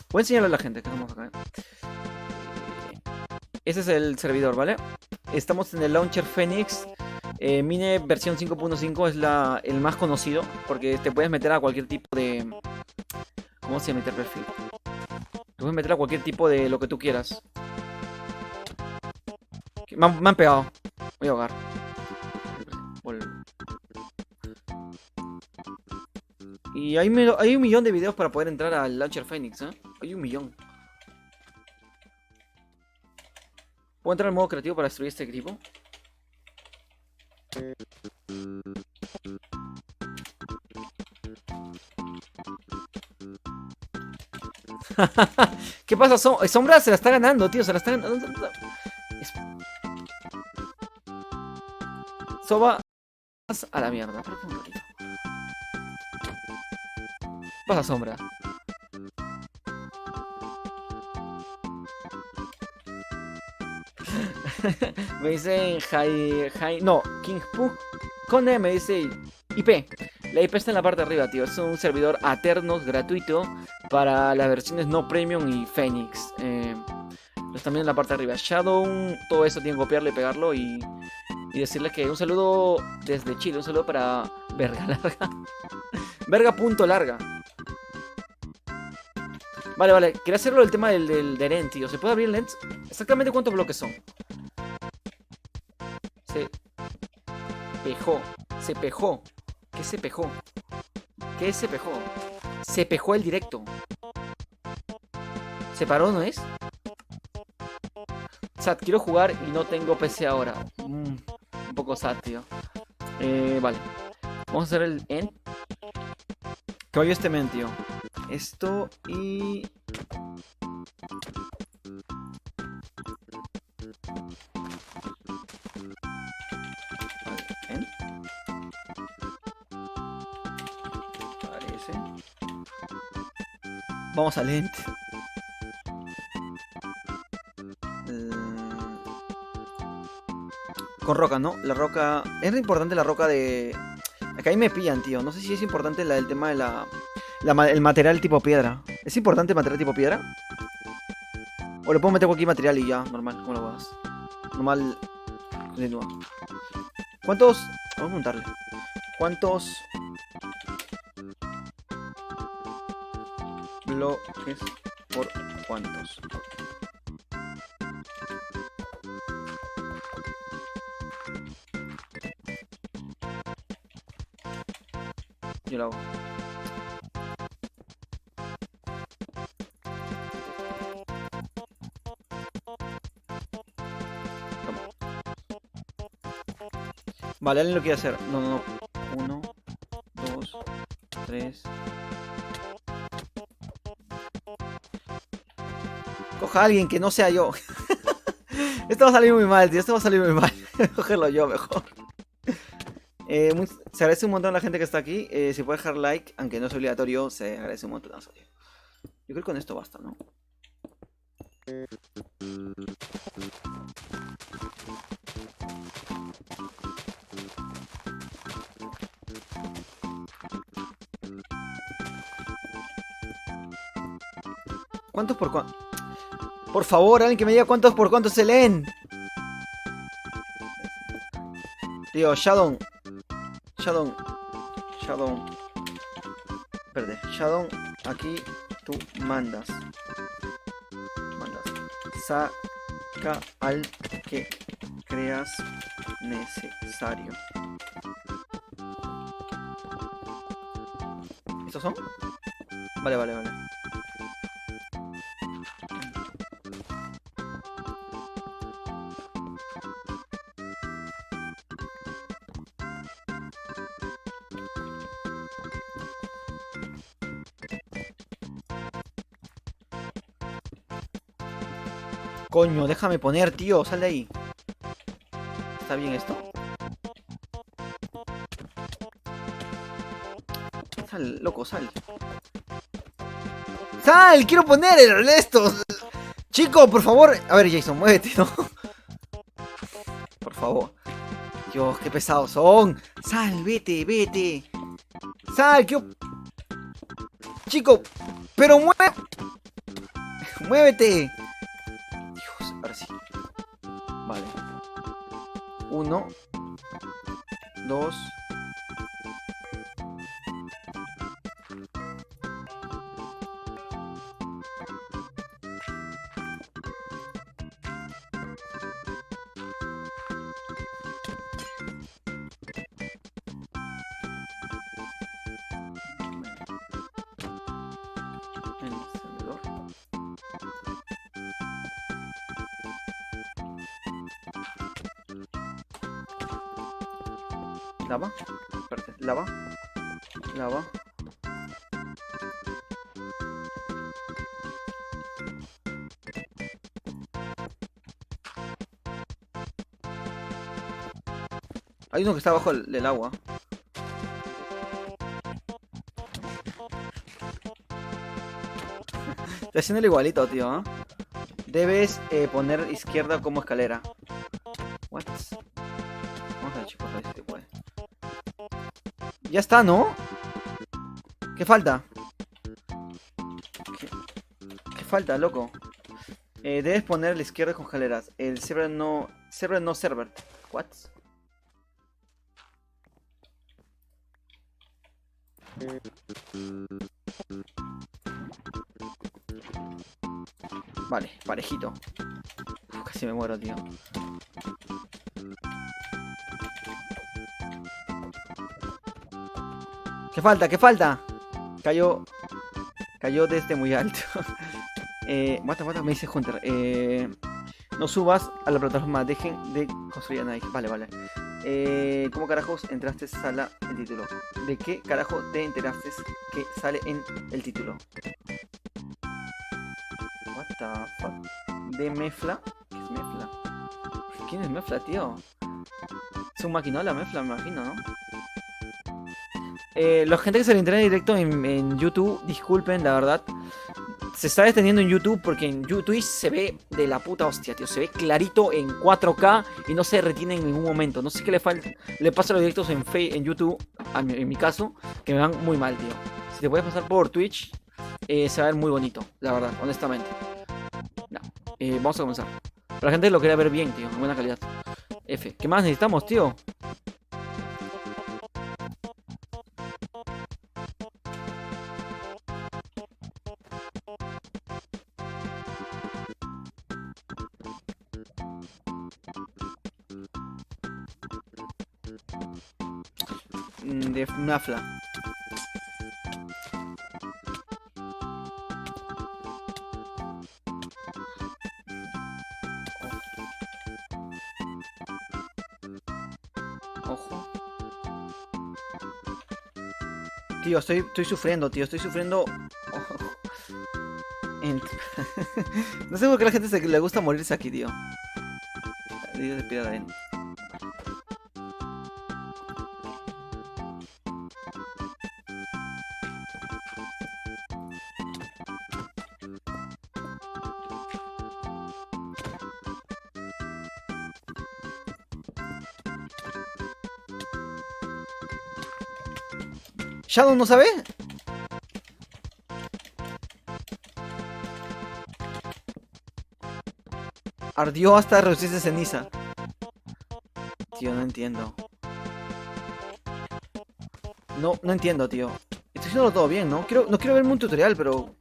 Voy a enseñarle a la gente que estamos acá. Ese es el servidor, ¿vale? Estamos en el Launcher Phoenix. Mine versión 5.5 es el más conocido. Porque te puedes meter a cualquier tipo de. ¿Cómo se meter perfil? Te puedes meter a cualquier tipo de lo que tú quieras. Me han pegado. Voy a ahogar. Y hay un millón de videos para poder entrar al Launcher Phoenix, ¿eh? Hay un millón. ¿Puedo entrar en modo creativo para destruir este equipo? ¿Qué pasa? Sombra se la está ganando, tío. Se la está ganando. Soba a la mierda. ¿Qué pasa, Sombra? Me dicen no, King Pug Conde me dice IP. La IP está en la parte de arriba, tío. Es un servidor Aternos gratuito para las versiones no premium y Phoenix. Pues también en la parte de arriba. Shadow, todo eso tienen que copiarlo y pegarlo y decirles que un saludo desde Chile. Un saludo para Verga Larga. Verga.larga. Vale. Quería hacerlo el tema del Eren, tío. ¿Se puede abrir el lens? Exactamente cuántos bloques son. Se pejó. ¿Qué se pejó? ¿Qué se pejó? Se pejó el directo. ¿Se paró, no es? Sad, quiero jugar y no tengo PC ahora. Un poco sad, tío. Vale. Vamos a hacer el end. Caballo este men, tío. Esto y... Vamos al end. Con roca, ¿no? La roca... Es importante la roca de... Acá ahí me pillan, tío. No sé si es importante el tema de el material tipo piedra. ¿Es importante el material tipo piedra? O le puedo meter cualquier material y ya, normal, como lo hagas. Normal. Continúa. ¿Cuántos? Vamos a preguntarle. ¿Cuántos bloques por cuántos? Yo lo hago. Toma. Vale, alguien lo quiere hacer. No. 1, 2, 3. Coja a alguien que no sea yo. Esto va a salir muy mal, tío. Esto va a salir muy mal. Cogerlo yo mejor. Se agradece un montón a la gente que está aquí. Si puede dejar like, aunque no es obligatorio, se agradece un montón. Yo creo que con esto basta, ¿no? ¿Cuántos por cuántos? Por favor, alguien que me diga cuántos por cuántos se leen. Tío, Shadow. Espérate, Shadow, aquí tú mandas. Saca al que creas necesario. ¿Estos son? Vale, vale, vale. Coño, déjame poner, tío. Sal de ahí. ¿Está bien esto? Sal, loco, sal. ¡Sal! ¡Quiero poner el esto! Chico, por favor. A ver, Jason, muévete, ¿no? Por favor. Dios, qué pesados son. Sal, vete, vete. Sal, quiero... Chico, pero muévete. Dios, ahora sí. Vale. 1, 2. Encendedor. Lava. Espérate, lava. Lava. Hay uno que está abajo del agua. Está haciéndolo igualito, tío, ¿eh? Debes poner izquierda como escalera. What? Vamos a ver, chicos, a ver si te puede. Ya está, ¿no? ¿Qué falta? ¿Qué falta, loco? Debes poner la izquierda con escaleras. El server no... Server no server. What? Vale, parejito. Uf, casi me muero, tío. ¿Qué falta? ¿Qué falta? Cayó... Cayó desde muy alto. Mata, me dice Hunter. No subas a la plataforma, dejen de construir a Nike. Vale, vale. ¿Cómo carajos entraste a el título? ¿De qué carajo te enteraste que sale en el título? What the fuck? ¿De Mefla? ¿Qué es Mefla? ¿Quién es Mefla, tío? Es un maquinola Mefla, me imagino, ¿no? La gente que se le entrena directo en YouTube, disculpen, la verdad. Se está deteniendo en YouTube porque en YouTube se ve de la puta hostia, tío. Se ve clarito en 4K y no se retiene en ningún momento. No sé qué le pasa a los directos en YouTube, en mi caso, que me van muy mal, tío. Si te puedes pasar por Twitch, se va a ver muy bonito, la verdad, honestamente. No. Vamos a comenzar. Pero la gente lo quería ver bien, tío, en buena calidad. F. ¿Qué más necesitamos, tío? De Mafla. Ojo. Tío, estoy sufriendo, tío. Estoy sufriendo. Ojo. No sé por qué a la gente le gusta morirse aquí, tío. Dios de piedad de él. ¿Shadow no sabe? Ardió hasta reducirse ceniza. Tío, no entiendo. No entiendo, tío. Estoy haciendo todo bien, ¿no? No quiero verme un tutorial, pero...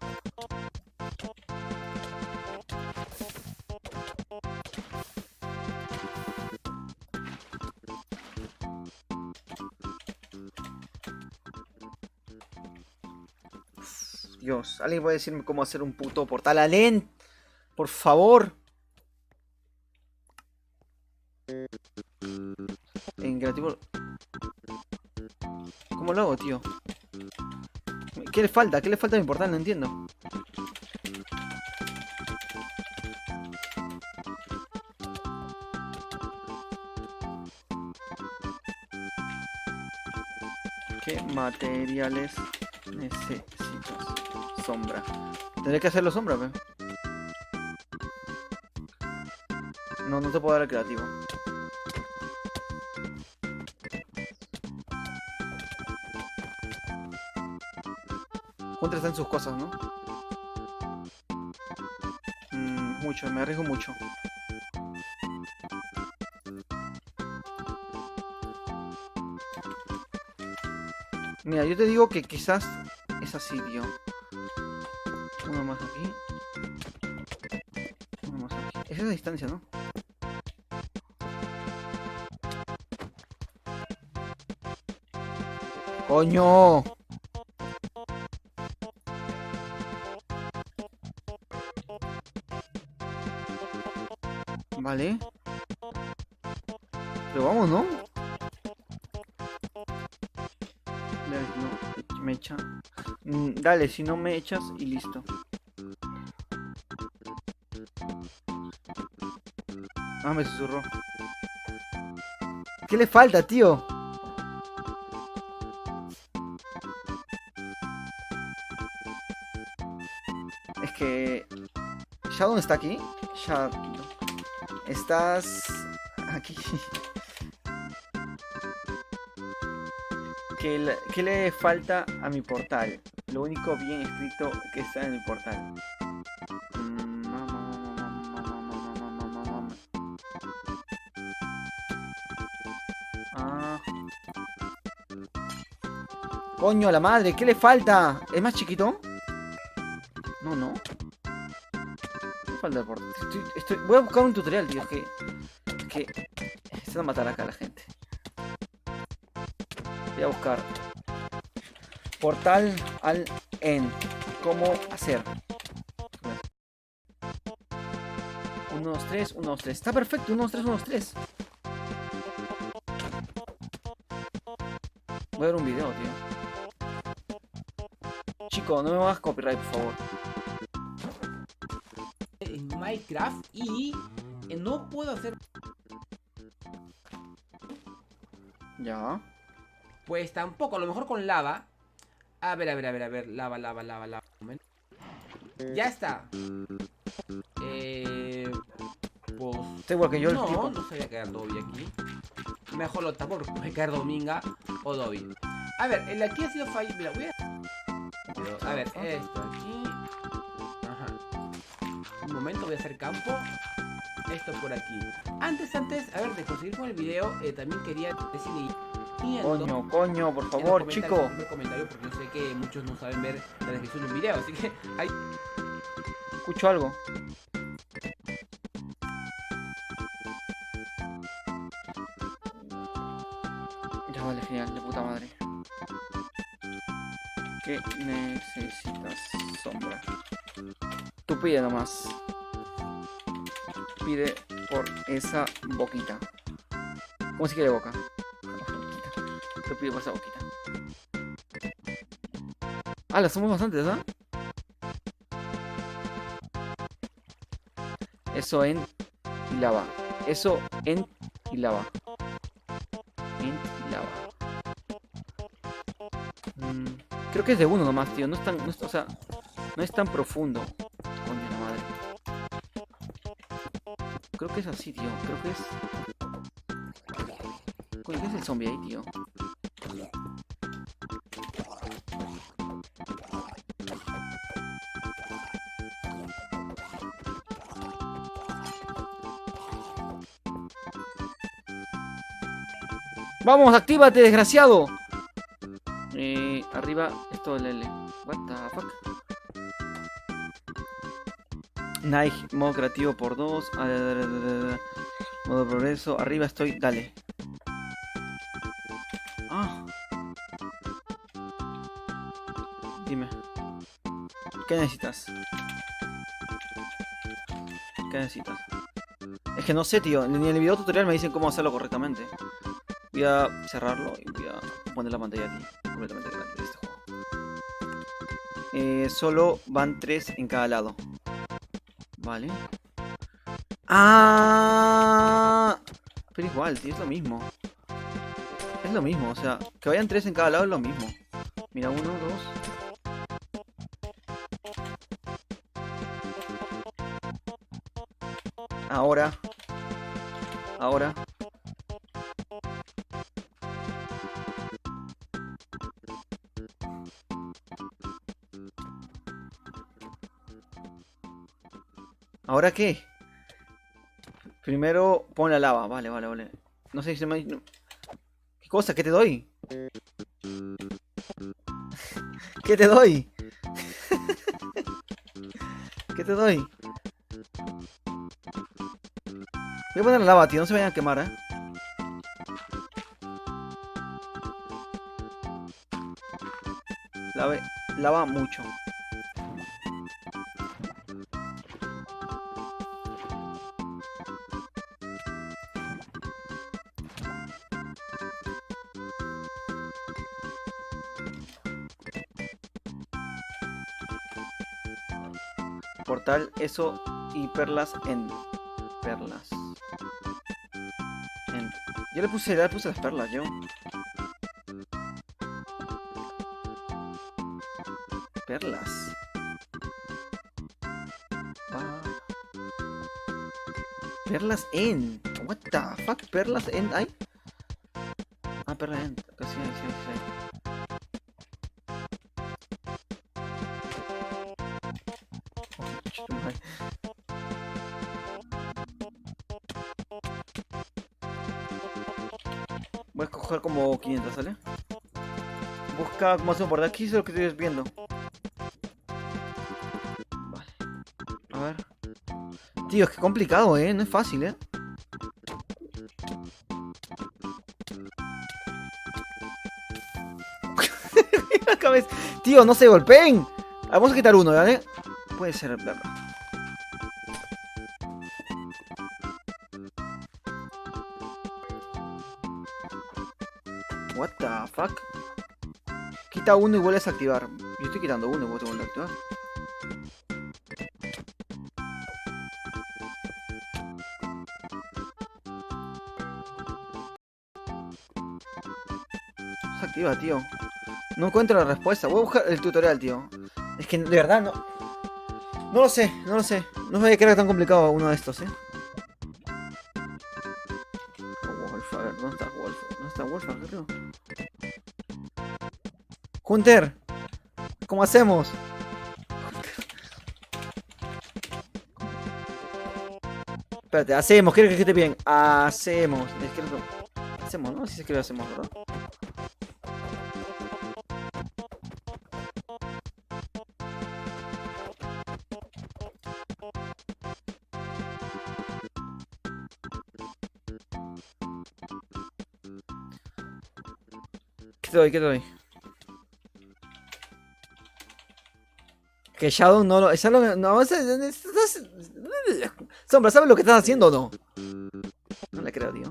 Dios, ¿alguien puede decirme cómo hacer un puto portal Alén? Por favor. En creativo. ¿Cómo lo hago, tío? ¿Qué le falta? ¿Qué le falta a mi portal? No entiendo. ¿Qué materiales necesitas? Sombra. Tendré que hacerlo sombra, pe. No, no te puedo dar el creativo. Junta está en sus cosas, ¿no? Mucho, me arriesgo mucho. Mira, yo te digo que quizás es así, tío. Uno más aquí. Uno más aquí. Es esa distancia, ¿no? ¡Coño! Vale. Pero vamos, ¿no? Dale, no, me echa. Dale, si no me echas y listo. Ah, me susurró. ¿Qué le falta, tío? Es que... ¿Shadow está aquí? Shadow. Estás... aquí. ¿Qué le falta a mi portal? Lo único bien escrito que está en mi portal. Ah. Coño, la madre, ¿qué le falta? ¿Es más chiquito? No, no. ¿Qué falta el portal? Voy a buscar un tutorial, tío. Que se va a matar acá la gente. Voy a buscar portal al end. ¿Cómo hacer? 1, 2, 3, 1, 2, 3. Está perfecto, 1, 2, 3, 1, 2, 3. Voy a ver un video, tío. Chico, no me hagas copyright, por favor. En Minecraft y no puedo hacer... Ya. Pues tampoco, a lo mejor con lava. A ver, lava. Un momento. Ya está. Pues... Está igual que yo el No, tipo. no se voy a quedar Dobby aquí. Mejor lo tapo porque puede caer Dominga o Dobby. A ver, el aquí ha sido fallo. Mira, voy a ver, esto aquí. Ajá. Un momento, voy a hacer campo. Esto por aquí. Antes, a ver, de conseguir con el video, también quería decirle... Coño, por favor, chico. Un comentario porque yo sé que muchos no saben ver la descripción de un video, así que ahí... Escucho algo. Ya vale, genial, de puta madre. ¿Qué necesitas? Sombra. Tú pide nomás. Pide por esa boquita. ¿Cómo se quiere boca? Te pido por esa boquita. Ah, las somos bastantes, ¿ah? Eso en y lava. Eso en y lava. En y lava. Creo que es de uno nomás, tío. No es tan. O sea, no es tan profundo. Coño, la madre. Creo que es así, tío. Creo que es. Coño, ¿qué es el zombie ahí, tío? ¡Vamos, actívate, desgraciado! Arriba, esto del L. What the fuck? Nice, modo creativo por 2. Modo progreso. Arriba estoy, dale. Ah. Dime. ¿Qué necesitas? ¿Qué necesitas? Es que no sé, tío. Ni en el video tutorial me dicen cómo hacerlo correctamente. Voy a cerrarlo y voy a poner la pantalla aquí. Completamente grande de este juego. Solo van 3 en cada lado. Vale. ¡Ah! Pero igual, tío, es lo mismo. Es lo mismo, o sea, que vayan 3 en cada lado es lo mismo. Mira, 1, 2. Ahora. Ahora. ¿Ahora qué? Primero pon la lava. Vale, vale, vale. No sé si se me... ¿Qué cosa? ¿Qué te doy? ¿Qué te doy? ¿Qué te doy? Voy a poner la lava, tío. No se vayan a quemar, ¿eh? Lava, lava mucho. Portal, eso y perlas en... Perlas. En... Yo le puse las perlas, yo. Perlas. Ah. Perlas en... What the fuck? ¿Perlas en? ¿Hay? Ah, perlas en. Sí, sí, sí. Voy a escoger como 500, ¿sale? Busca cómo hacemos por aquí, eso es lo que estoy viendo. Vale. A ver. Tío, es que complicado, ¿eh? No es fácil, ¿eh? La cabeza. Tío, no se golpeen. Vamos a quitar uno, ¿vale? Puede ser, verdad. What the fuck? Quita uno y vuelves a activar. Yo estoy quitando uno y vos te vuelves a activar. No se activa, tío. No encuentro la respuesta. Voy a buscar el tutorial, tío. Es que de verdad no. No lo sé, no lo sé. No sabía que era tan complicado uno de estos, ¿eh? Wolf, a ver, ¿dónde está Wolf? ¿Dónde está Wolf? Creo. Hunter, ¿cómo hacemos? Espérate, hacemos, quiero que esté bien. Hacemos. Es que hacemos, ¿no? Si es que lo hacemos, ¿verdad? ¿Qué te doy? ¿Qué te doy? Que Shadow no lo... Shadow no... Sombra, ¿sabes lo que estás haciendo o no? No le creo, tío.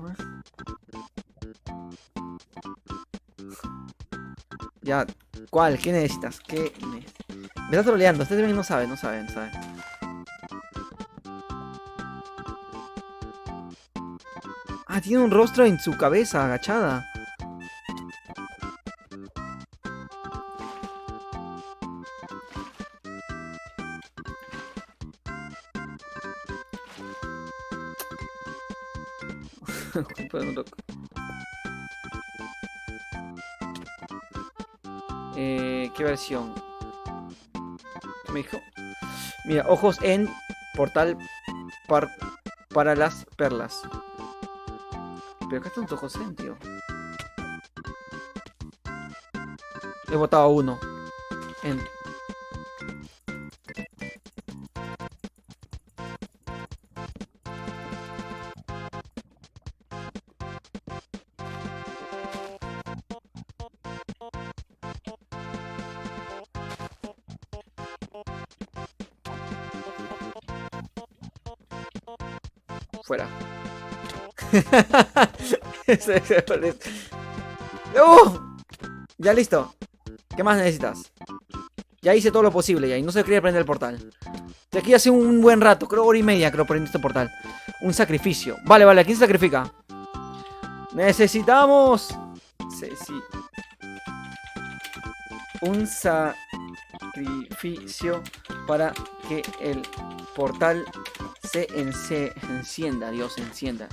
Ya, ¿cuál? ¿Qué necesitas? ¿Qué necesitas? Me está troleando, ustedes ven, no saben, no saben, no saben. Ah, tiene un rostro en su cabeza, agachada. ¿Qué versión? ¿Qué me dijo? Mira, ojos en portal para las perlas. Pero acá están ojos en, tío. He votado uno. En. Fuera. ¡Uh! Ya listo. ¿Qué más necesitas? Ya hice todo lo posible ya y no se quería prender el portal. De aquí hace un buen rato, creo hora y media creo prender este portal. Un sacrificio. Vale, vale, ¿a quién se sacrifica? Necesitamos... Sí. Un sacrificio para que el portal se encienda. Dios, se encienda.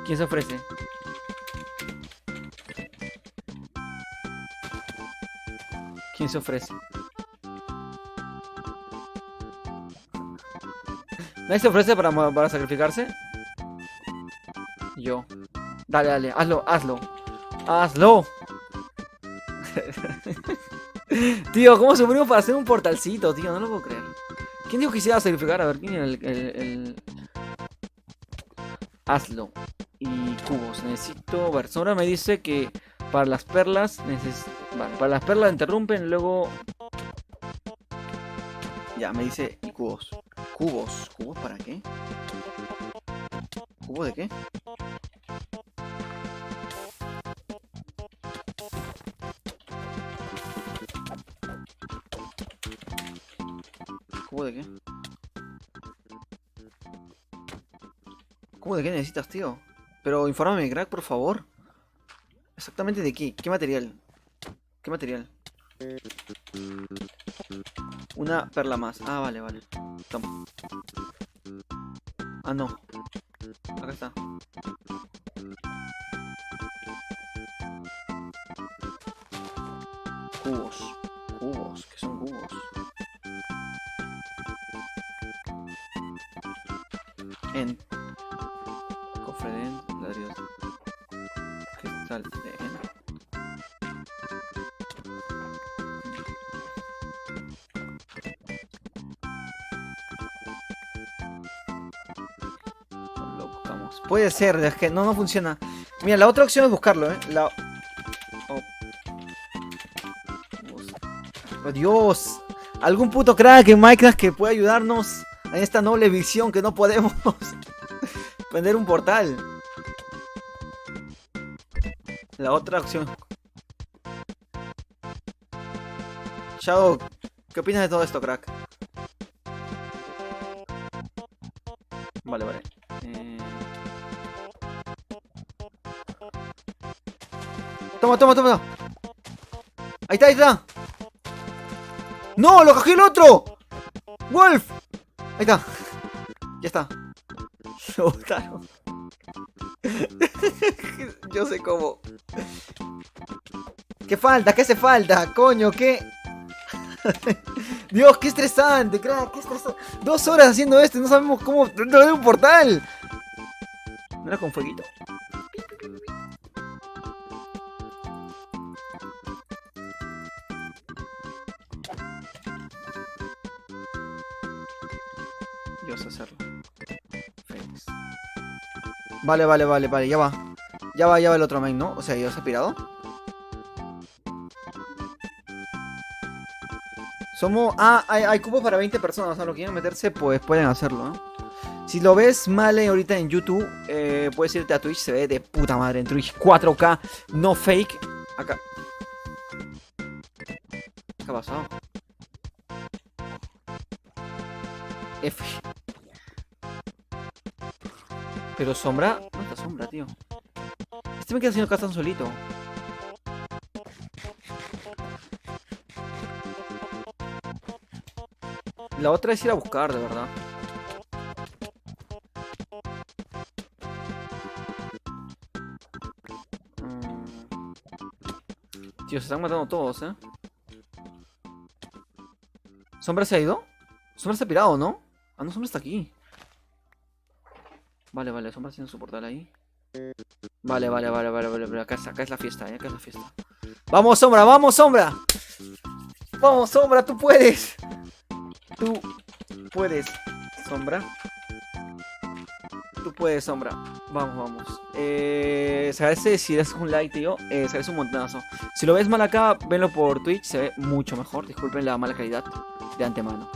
¿Quién se ofrece? ¿Quién se ofrece? ¿Nadie se ofrece para sacrificarse? Yo. Dale, dale, hazlo. Tío, ¿cómo sufrimos para hacer un portalcito, tío? No lo puedo creer. ¿Quién dijo que quisiera sacrificar? A ver, ¿quién era el... Hazlo. Y cubos. Necesito ver. Sora me dice que para las perlas... Vale, para las perlas interrumpen, luego... Ya, me dice... Y cubos. ¿Cubos? ¿Cubos para qué? ¿Cubos de qué? ¿Cubo de qué? ¿Cubo de qué necesitas, tío? Pero infórmame, crack, por favor. ¿Exactamente de qué? ¿Qué material? ¿Qué material? Una perla más. Ah, vale. Toma. Ah, no. Acá está. Cubos. ¿Qué son cubos? En cofre de ladrillos. Cristal de lo buscamos. Puede ser, es que no funciona. Mira, la otra opción es buscarlo, Oh, Dios. Algún puto crack en Minecraft que pueda ayudarnos en esta noble visión que no podemos prender un portal. La otra opción. Shadow, ¿qué opinas de todo esto, crack? Vale. Toma. Ahí está. ¡No! ¡Lo cogió el otro! ¡Wolf! Ahí está. Ya está. Lo botaron. Yo sé cómo. ¿Qué falta? ¿Qué hace falta? Coño, ¿qué? Dios, qué estresante, crack, qué estresante. 2 horas haciendo esto y no sabemos cómo dentro de un portal. ¿No era con fueguito? Dios, hacerlo. Félix. Vale, ya va. Ya va el otro main, ¿no? O sea, ¿ya se ha pirado? Somos... Ah, hay cupos para 20 personas. O sea, lo que quieren meterse, pues pueden hacerlo, ¿no? Si lo ves mal ahorita en YouTube, puedes irte a Twitch. Se ve de puta madre en Twitch. 4K, no fake. Acá. ¿Qué ha pasado? F. Pero Sombra... ¿Dónde está Sombra, tío? Este me queda haciendo acá tan solito. La otra es ir a buscar, de verdad. Tío, se están matando todos, ¿eh? ¿Sombra se ha ido? Sombra se ha pirado, ¿no? Ah, no, Sombra está aquí. Vale, Sombra haciendo su portal ahí. Vale. Acá es la fiesta, acá es la fiesta. ¡Vamos, Sombra! ¡Vamos, Sombra! ¡Vamos, Sombra! ¡Tú puedes! Tú puedes, Sombra. Tú puedes, Sombra. Vamos. Se agradece si das un like, tío. Se agradece un montonazo. Si lo ves mal acá, venlo por Twitch. Se ve mucho mejor. Disculpen la mala calidad de antemano.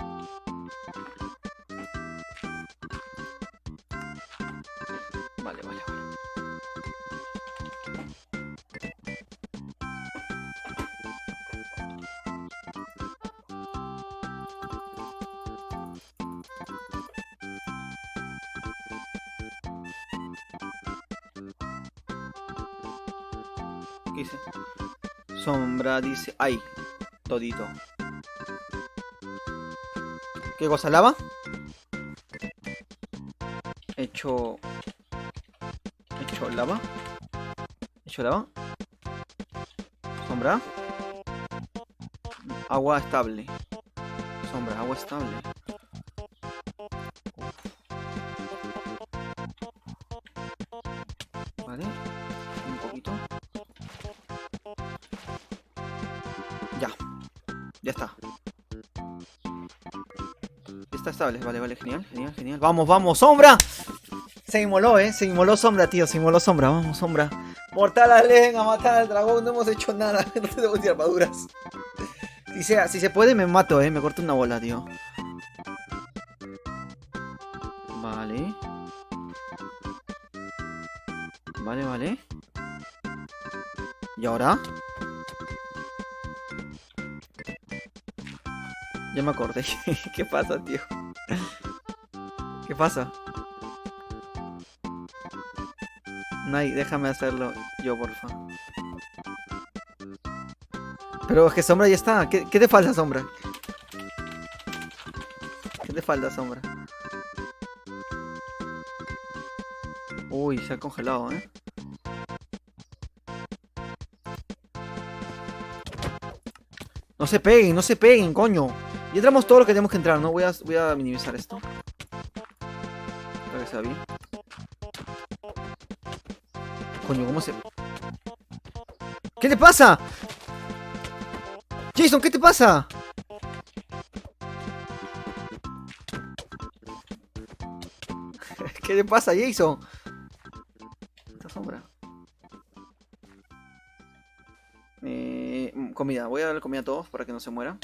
¿Qué dice? Sombra dice... ¡Ay! Todito. ¿Qué cosa? ¿Lava? Hecho... Hecho lava. Hecho lava. Sombra. Agua estable. Sombra, agua estable. Vale. Un poquito. Ya. Ya está. Está estable. Vale, vale. Genial, genial, genial. Vamos, vamos. ¡Sombra! Se inmoló, se inmoló Sombra, tío. Se inmoló Sombra. Vamos, Sombra. Mortal Alén a matar al dragón. No hemos hecho nada. No tenemos ni armaduras. Si se puede, me mato, me corto una bola, tío. Vale. Vale, vale. ¿Y ahora? Ya me acordé. ¿Qué pasa, tío? ¿Qué pasa? Nay, déjame hacerlo yo, porfa. Pero es que Sombra ya está. ¿Qué te falta, Sombra? ¿Qué te falta, Sombra? Uy, se ha congelado, No se peguen, coño. Y entramos todo lo que tenemos que entrar, ¿no? Voy a minimizar esto. Para que sea bien. Coño, ¿cómo se...? ¿Qué te pasa? Jason, ¿qué te pasa? ¿Qué te pasa, Jason? Esta Sombra. Comida. Voy a darle comida a todos para que no se muera.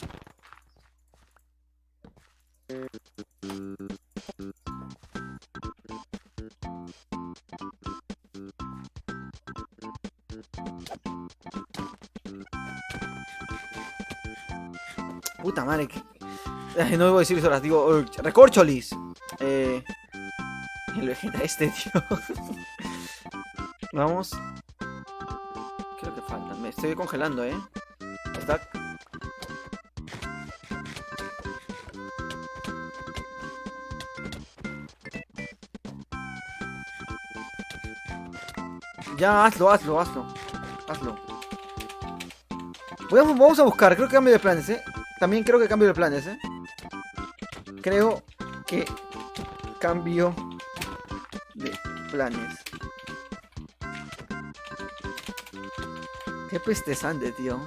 Puta madre. Ay, no debo decir eso ahora. Digo, recorcholis. El Vegeta este, tío. Vamos. ¿Qué es lo que falta? Me estoy congelando, Está... Ya, hazlo. Vamos a buscar, creo que cambio de planes, También creo que cambio de planes, Creo que cambio de planes. Qué pestezante, tío.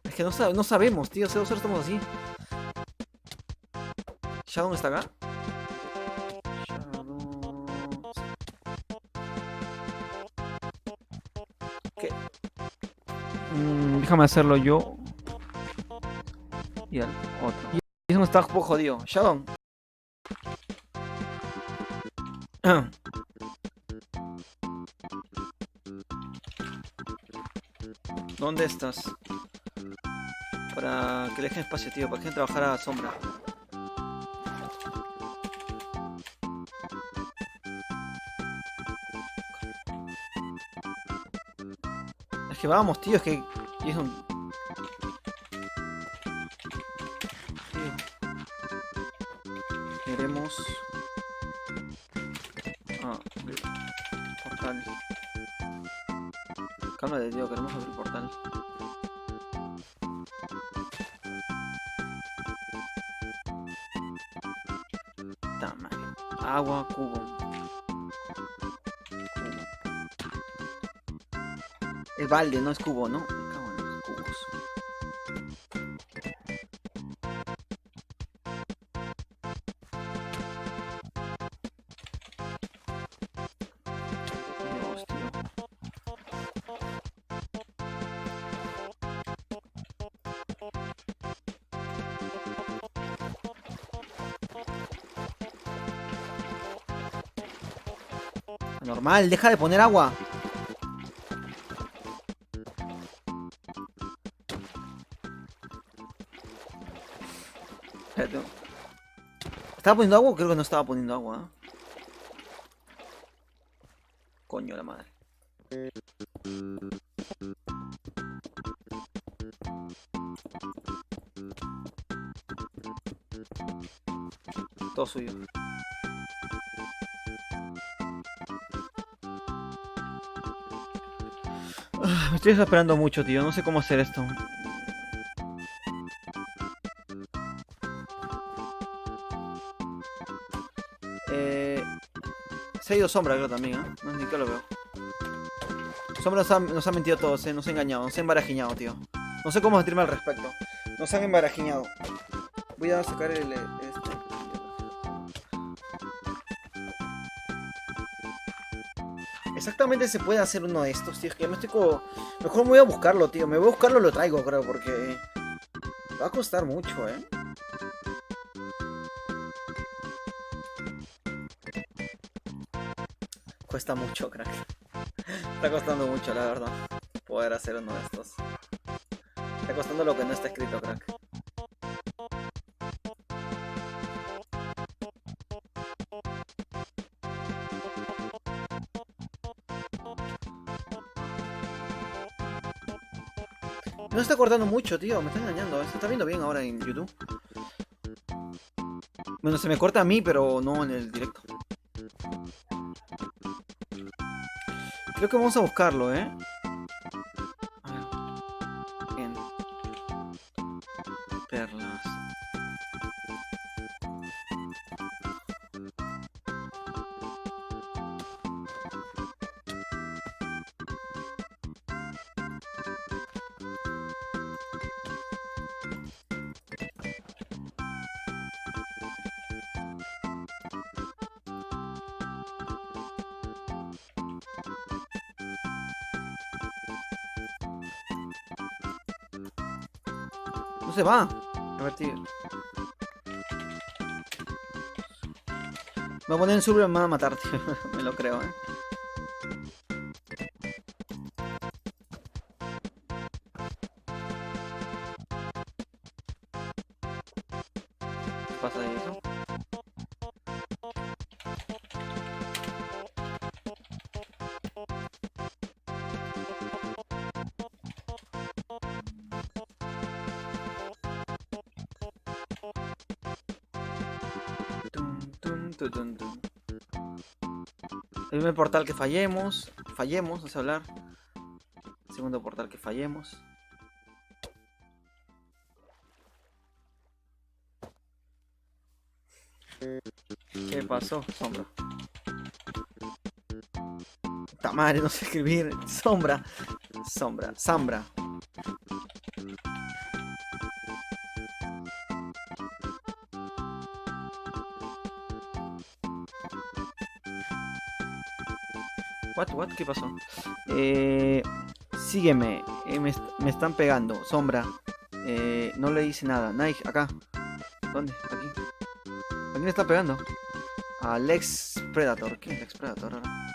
Es que no sabemos, tío. Solo estamos así. ¿Shadow está acá? ¿Qué? Déjame hacerlo yo. Y el otro. Y eso está un poco jodido. Shadow. ¿Dónde estás? Para que le dejen espacio, tío. Para que trabajar a Sombra. Es que vamos, tío. Es que... Jason... Tío. Queremos... portal. Cálmate, tío. Queremos abrir portal. Agua, cubo. Es balde, no es cubo, ¿no? Me cago en los cubos. Dios, tío. Normal, deja de poner agua. Espérate. ¿Estaba poniendo agua o creo que no estaba poniendo agua? Coño. Coño la madre. Todo suyo. Me estoy desesperando mucho, tío. No sé cómo hacer esto. Se ha ido Sombra, creo también, ¿eh? No, ni que lo veo. Sombra nos ha mentido a todos, nos ha engañado, nos ha embarajiñado, tío. No sé cómo sentirme al respecto. Nos han embarajiñado. Voy a sacar el... Exactamente se puede hacer uno de estos, tío. Es que ya me estoy como... Mejor me voy a buscarlo, tío. Me voy a buscarlo y lo traigo, creo, porque... Va a costar mucho, ¿eh? Cuesta mucho, crack. Está costando mucho, la verdad. Poder hacer uno de estos. Está costando lo que no está escrito, crack. No está cortando mucho, tío. Me está engañando. Se está viendo bien ahora en YouTube. Bueno, se me corta a mí, pero no en el directo. Creo que vamos a buscarlo, ¿eh? A ver. Bien. Perlas. No se va. A ver, tío. Me voy a poner en server y me van a matar, tío. Me lo creo, ¿eh? ¿Qué pasa de eso? Tum, tum, tum, tum, tum. El primer portal que fallemos. Fallemos, no sé hablar. Segundo portal que fallemos. ¿Qué pasó? Sombra. Puta madre, no sé escribir. Sombra. Sombra. Zambra. What? ¿Qué pasó? Sígueme. Me están pegando. Sombra. No le dice nada. Nike, acá. ¿Dónde? Aquí. ¿A quién le está pegando? A Lex Predator. ¿Qué es Lex Predator ahora?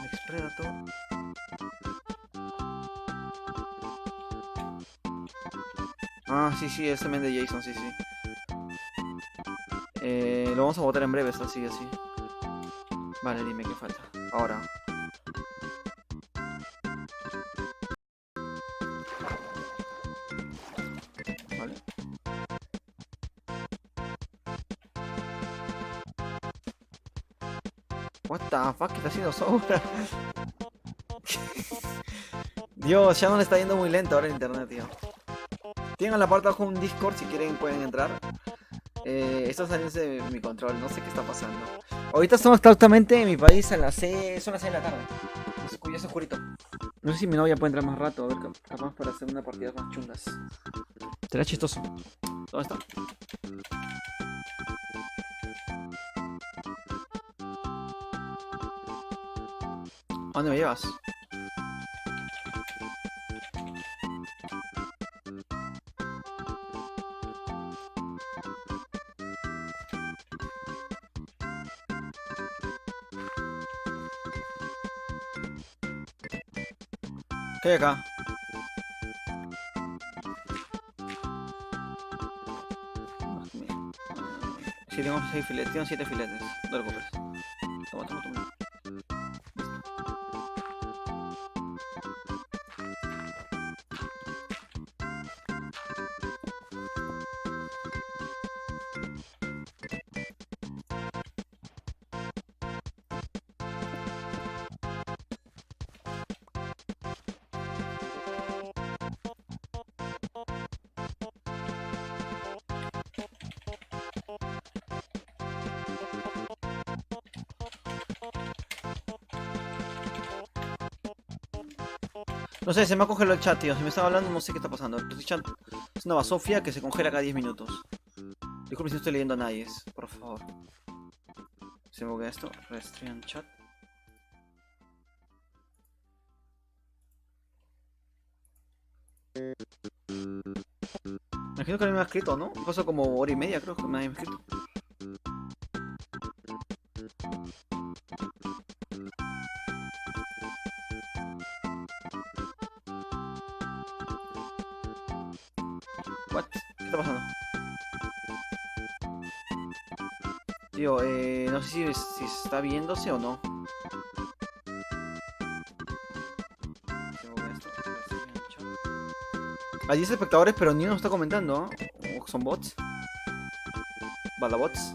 Lex Predator. Ah, sí, ese men de Jason, sí. Lo vamos a votar en breve, así. Vale, dime qué falta. Ahora. Vale. What the fuck, ¿qué está haciendo Sombra? Dios, ya no le está yendo muy lento ahora el internet, tío. Tienen a la parte de abajo un Discord, si quieren pueden entrar. Esto salió de mi control, no sé qué está pasando. Ahorita estamos exactamente en mi país son las 6 de la tarde. Ya es oscurito. No sé si mi novia puede entrar más rato, a ver, capaz para hacer una partida más chungas. Será chistoso. ¿Dónde está? ¿A dónde me llevas? ¿Qué hay acá? Sí, tengo 6 filetes, tengo 7 filetes. No te preocupes. Toma. No sé, se me ha congelado el chat, tío. Si me estaba hablando, no sé qué está pasando. El chat es una basofia que se congela cada 10 minutos. Disculpe si no estoy leyendo a nadie, por favor. Se me buguea esto. Restream chat. Imagino que no me ha escrito, ¿no? Pasó como hora y media, creo que me ha escrito. What? ¿Qué está pasando? Tío, no sé si está viéndose o no. Hay 10 espectadores, pero ni uno está comentando, ¿eh? ¿O son bots? ¿Balabots?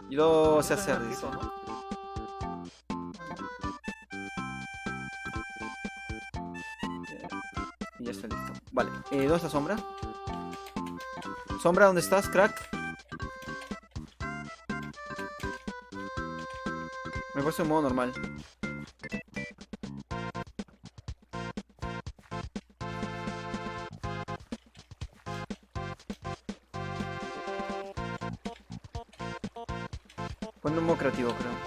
Y lo sé hacer, dice. Y ya está listo. Vale, ¿dónde está Sombra? Sombra, ¿dónde estás, crack? Me he puesto en modo normal. Ponme en modo creativo, creo.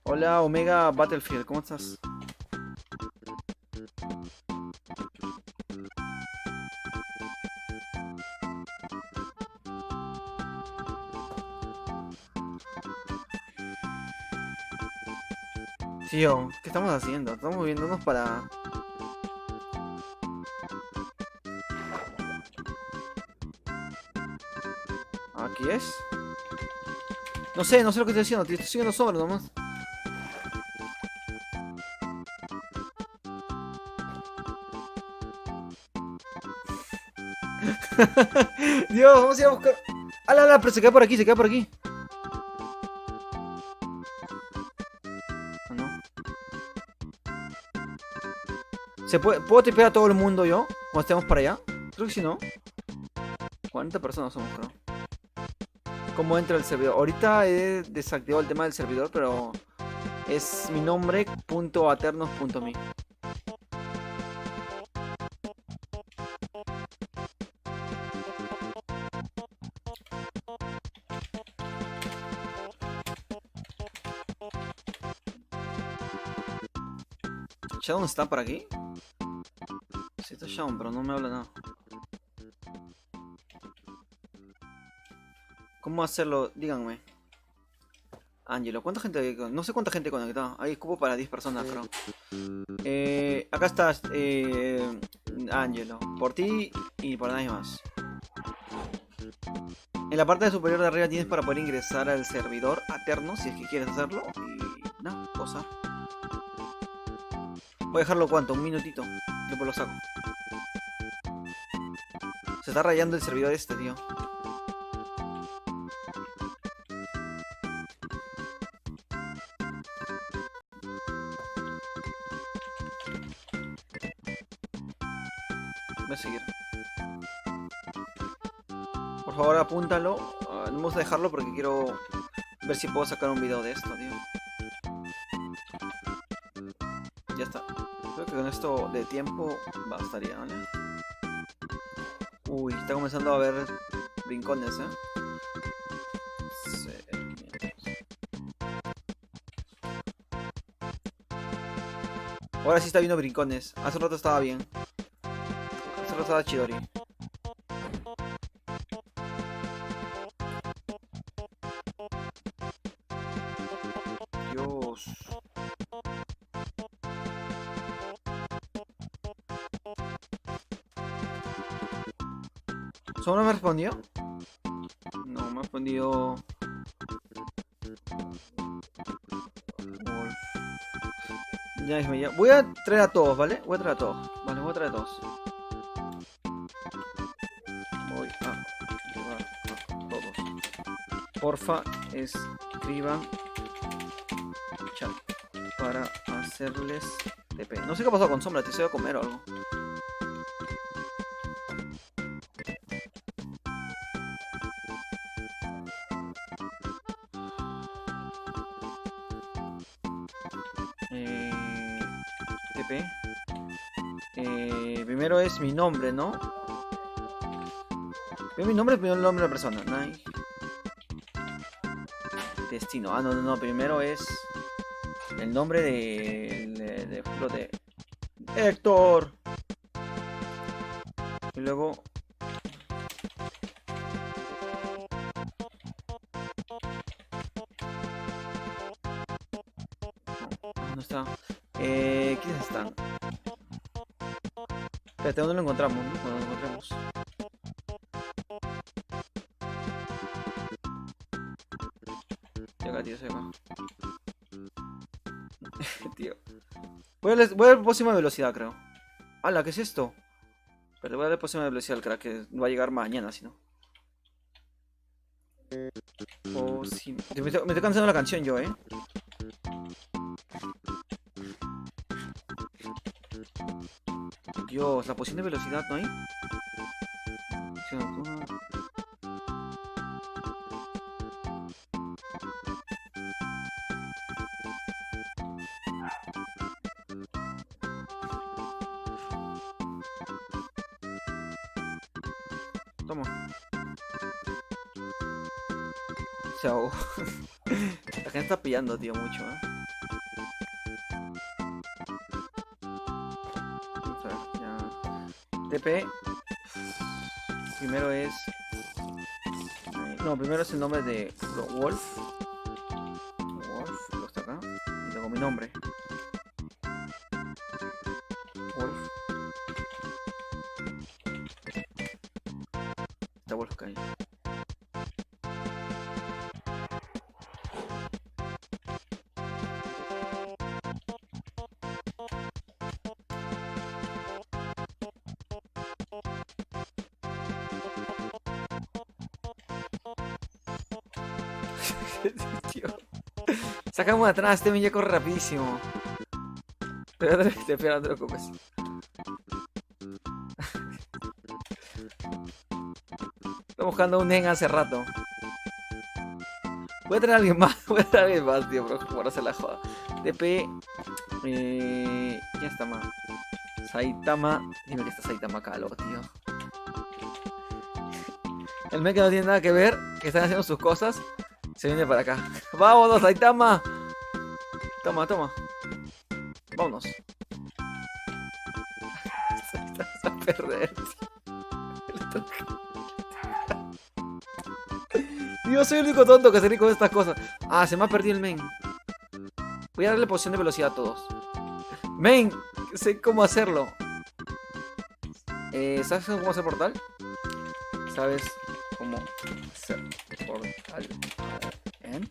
Hola, Omega Battlefield, ¿cómo estás? Tío, ¿qué estamos haciendo? Estamos moviéndonos para... ¿Aquí es? No sé lo que estoy haciendo, tío. Estoy siguiendo Sombra nomás. Dios, vamos a ir a buscar... ¡Ala! Pero se queda por aquí, se queda por aquí. No. ¿Puedo tipear a todo el mundo yo? Cuando estemos para allá. Creo que sí, ¿no? 40 personas somos, creo. ¿Cómo entra el servidor? Ahorita he desactivado el tema del servidor, pero... Es mi nombre, .aternos.me. ¿Shadow está por aquí? Sí, está Shadow, pero no me habla nada. ¿Cómo hacerlo? Díganme. Angelo, ¿cuánta gente hay? No sé cuánta gente conectada. Hay cupo para 10 personas, creo. Acá estás, Angelo. Por ti y por nadie más. En la parte superior de arriba tienes para poder ingresar al servidor Aterno, si es que quieres hacerlo. Y nada, cosa. Voy a dejarlo cuánto, un minutito. Después lo saco. Se está rayando el servidor este, tío. Voy a seguir. Por favor, apúntalo. No me gusta dejarlo porque quiero ver si puedo sacar un video de esto, tío. Ya está. Creo que con esto de tiempo bastaría, ¿vale? Uy, está comenzando a haber rincones, ¿eh? Ahora sí está viendo brincones. Hace rato estaba bien. Hace rato estaba Chidori. Dios. ¿Solo no me respondió? No, me ha respondido... Ya mismo, ya. Voy a traer a todos, ¿vale? Voy a traer a todos. Vale, voy a traer a todos. Voy a llevar a todos. Porfa, escriban chat para hacerles TP. No sé qué ha pasado con Sombra, te se va a comer o algo. Eh, TP. Primero es mi nombre, ¿no? Primero mi nombre, primero el nombre de la persona. Nice. Destino. Ah, no, no, no. Primero es el nombre de ejemplo, de Héctor. Y luego no está. ¿Quiénes están? Espérate, ¿dónde lo encontramos? ¿No? Cuando lo encontremos. Llega, tío, se va. Tío. Voy a dar pócima de velocidad, creo. ¡Hala! ¿Qué es esto? Pero voy a dar pócima de velocidad al crack, que va a llegar mañana, si no. Me estoy cansando la canción yo, Dios, la poción de velocidad, ¿no hay? Poción nocturna. Toma. Se ahogó. La gente está pillando, tío, mucho, Vamos a ver, ya. TP. Primero es. No, primero es el nombre de Wolf. Wolf, lo está acá. Y luego mi nombre. Wolf. Está Wolf acá. Tío. Sacamos atrás, este ya corre rapidísimo. Espera, no te preocupes. Estamos buscando un Nen hace rato. Voy a traer a alguien más, tío, por hacer la joda. TP. ¿Quién está más? Saitama. Dime que está Saitama Calo, tío. El men que no tiene nada que ver, que están haciendo sus cosas, se viene para acá. ¡Vámonos, Saitama! Toma. Vámonos. Estás a perder, tío. Yo soy el único tonto que se ríe con estas cosas. Ah, se me ha perdido el main. Voy a darle poción de velocidad a todos. Main, sé cómo hacerlo. ¿Sabes cómo hacer portal? ¿Sabes cómo hacer portal? ¿En?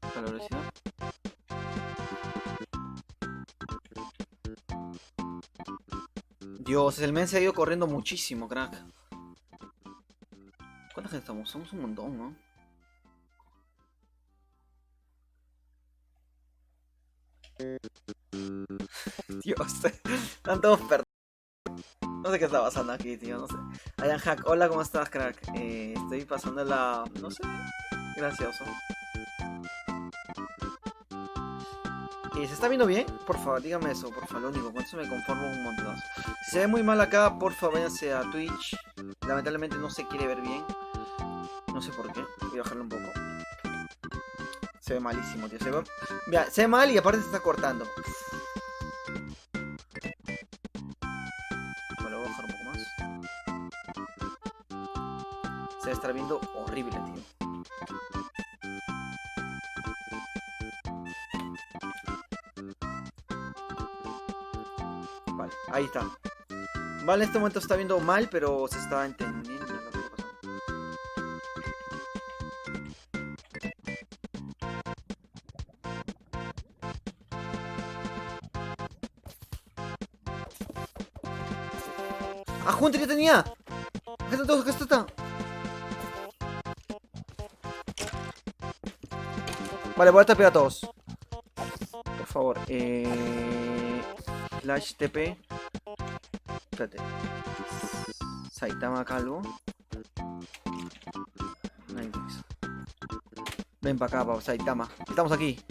¿A la velocidad? Dios, el men se ha ido corriendo muchísimo, crack. ¿Cuánta gente estamos? Somos un montón, ¿no? Dios, están todos perdidos. No sé qué está pasando aquí, tío, no sé. Ayan Hack, hola, ¿cómo estás, crack? Estoy pasando la... no sé, gracioso. ¿Se está viendo bien? Por favor, dígame eso, por favor, lo único, con eso me conformo un montón. Si se ve muy mal acá, por favor, váyanse a Twitch. Lamentablemente no se quiere ver bien. No sé por qué, voy a bajarlo un poco. Se ve malísimo, tío, se ve... Mira, se ve mal y aparte se está cortando. Bueno, voy a bajar un poco más. Se va a estar viendo horrible, tío. Vale, ahí está. Vale, en este momento está viendo mal, pero se está entendiendo lo que está pasando. ¡Ah, Hunter ya tenía! Acá está todo, acá está. Vale, voy a tapear a todos. Por favor. Flash TP. Espérate. Saitama Calvo. Nice. Ven para acá, Saitama. Estamos aquí.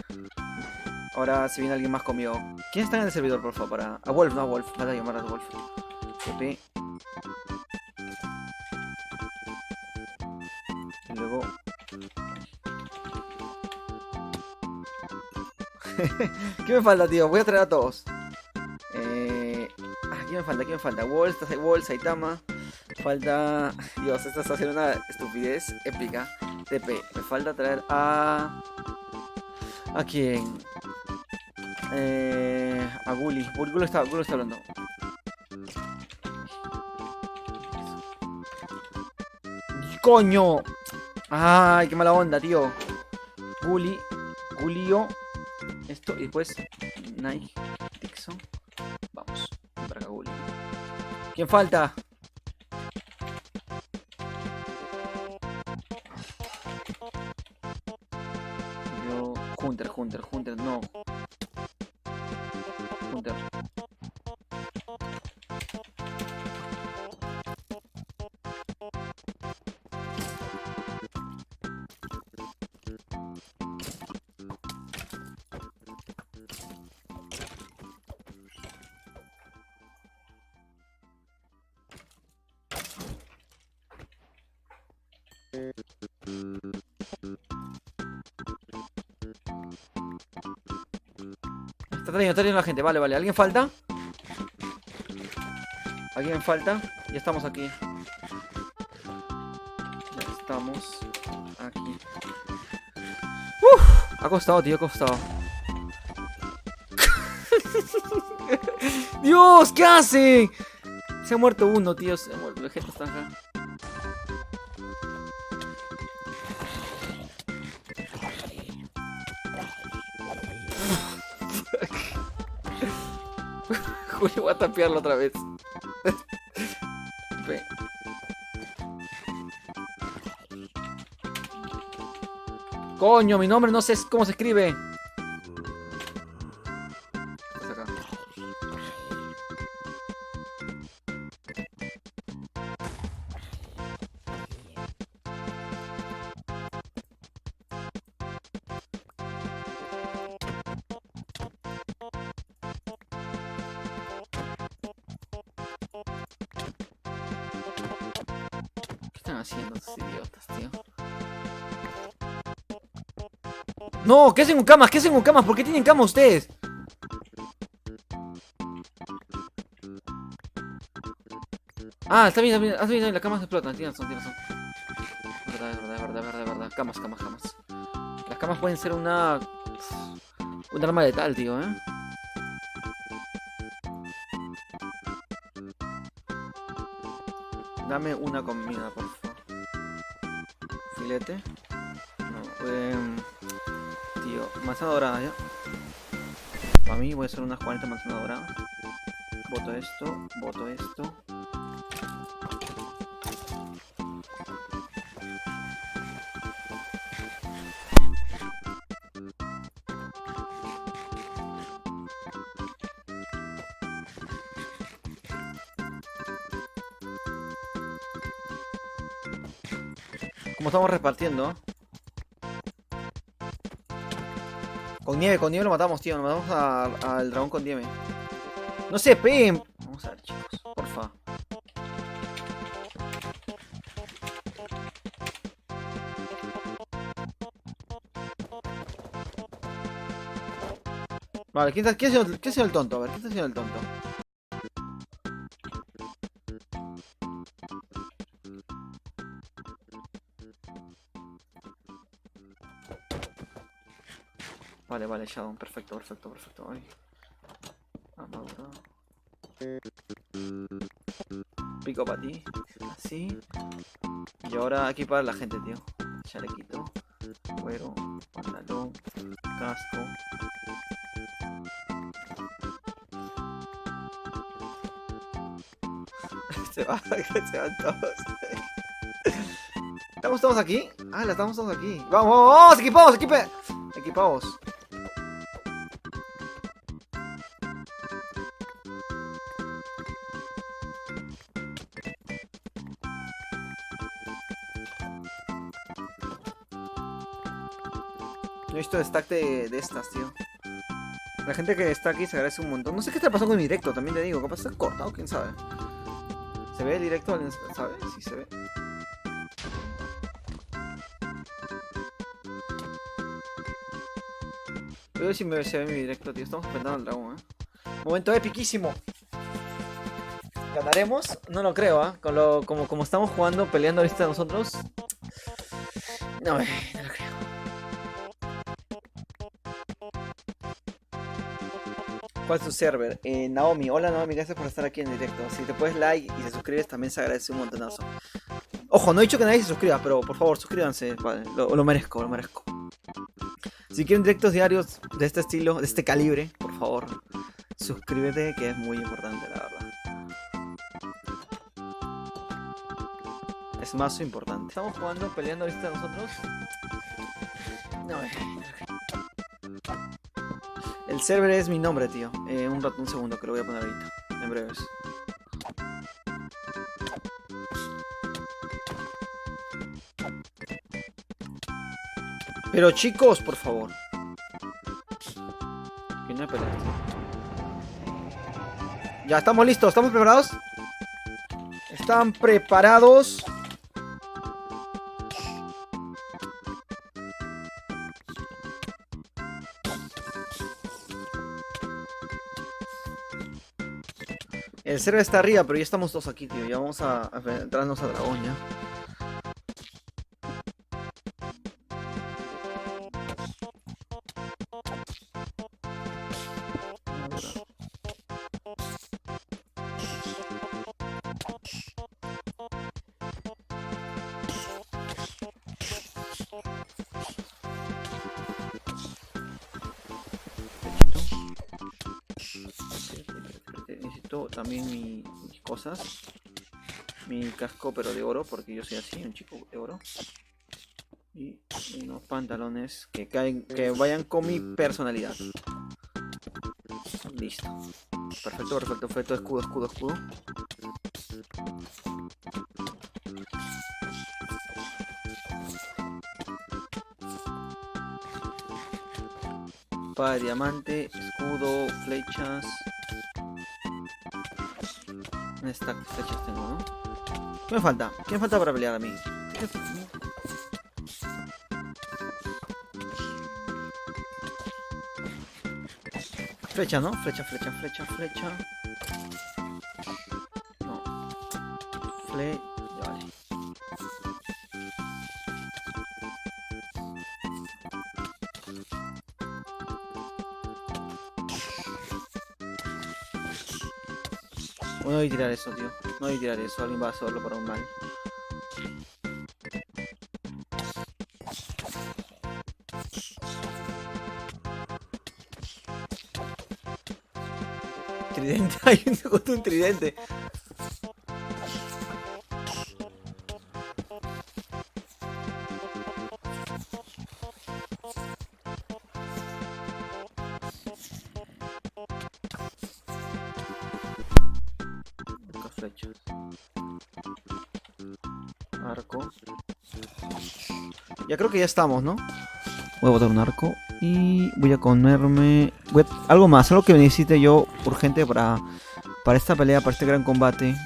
Ahora se viene alguien más conmigo. ¿Quién está en el servidor, por favor? Para... A Wolf, no a Wolf. Vas a llamar a Wolf. TP. Y luego... ¿Qué me falta, tío? Voy a traer a todos. ¿Quién me falta? Wolf, Saitama. Falta... Dios, esta está haciendo una estupidez épica. TP. Me falta traer a... ¿A quién? A Gully. Gully está hablando. ¡Coño! ¡Ay, qué mala onda, tío! Gulio. Esto y después... Nike. Dixon. Vamos. Para acá, Gully. ¿Quién falta? Yo... Hunter, no. Hunter. Está trayendo la gente, vale. ¿Alguien falta? ¿Alguien falta? Ya estamos aquí. Ya estamos aquí. Ha costado, tío, ha costado. ¡Dios! ¿Qué hace? Se ha muerto uno, tío. Se ha muerto. La gente está acá. Julio, voy a tapearlo otra vez. Ve. Coño, mi nombre no sé cómo se escribe. Estás acá. ¿Qué están haciendo estos idiotas, tío? No, ¿qué hacen con camas? ¿Qué hacen con camas? ¿Por qué tienen camas ustedes? Ah, está bien, las camas explotan, tienes razón. Verdad. Camas. Las camas pueden ser un arma letal, tío, ¿eh? Dame una comida, por favor. Filete. No, tío, manzana dorada, ¿ya? Para mí voy a hacer unas 40 manzanas doradas. Voto esto. Como estamos repartiendo. Con nieve lo matamos, tío. Nos matamos al dragón con nieve. No se peguen. Vamos a ver, chicos. Porfa. Vale, ¿qué haciendo el tonto? A ver, ¿qué está haciendo el tonto? Vale, Shadow, perfecto. Ay. Maduro. Pico para ti. Así. Y ahora aquí para la gente, tío. Chalequito. Cuero. Pantalón. Casco. se van todos. ¿Estamos todos aquí? Ah, estamos todos aquí. Vamos, equipamos. equipados. No he visto el stack de estas, tío. La gente que está aquí se agradece un montón. No sé qué está pasando con mi directo, también te digo. Capaz está cortado, quién sabe. ¿Se ve el directo? ¿Alguien sabe? Sí se ve. Voy a ver si se ve mi directo, tío. Estamos enfrentando al dragón, Momento epiquísimo. ¿Ganaremos? No lo creo, como estamos jugando, peleando ahorita nosotros. No, no lo creo. ¿Cuál es tu server? Naomi. Hola Naomi, gracias por estar aquí en directo. Si te puedes like y te suscribes también se agradece un montonazo. Ojo, no he dicho que nadie se suscriba, pero por favor suscríbanse. Vale, lo merezco, lo merezco. Si quieren directos diarios de este estilo, de este calibre, por favor, suscríbete, que es muy importante, la verdad. Es más importante. Estamos jugando, peleando ahorita nosotros. No, el server es mi nombre, tío. Un segundo que lo voy a poner ahorita. En breves. Pero chicos, por favor. Que no hay pelea. Ya estamos listos, ¿estamos preparados? ¿Están preparados? El server está arriba, pero ya estamos todos aquí, tío. Ya vamos a entrarnos a dragón, ya. Necesito también mis cosas. Mi casco, pero de oro, porque yo soy así, un chico de oro. Y unos pantalones que vayan con mi personalidad. Listo. Perfecto, perfecto, perfecto. Escudo, escudo, escudo. Espada de diamante, escudo, flechas. Un stack de flechas tengo, ¿no? ¿Qué me falta? ¿Qué me falta para pelear a mí? Flecha, ¿no? Flecha, flecha, flecha, flecha. No. Ya vale. No voy a tirar eso, tío. No voy a tirar eso. Alguien va a hacerlo para un mal. Tridente. Hay un tridente. Flechas. Arco. Ya creo que ya estamos, ¿no? Voy a botar un arco. Y voy a comerme... algo más, algo que necesite yo urgente para esta pelea, para este gran combate.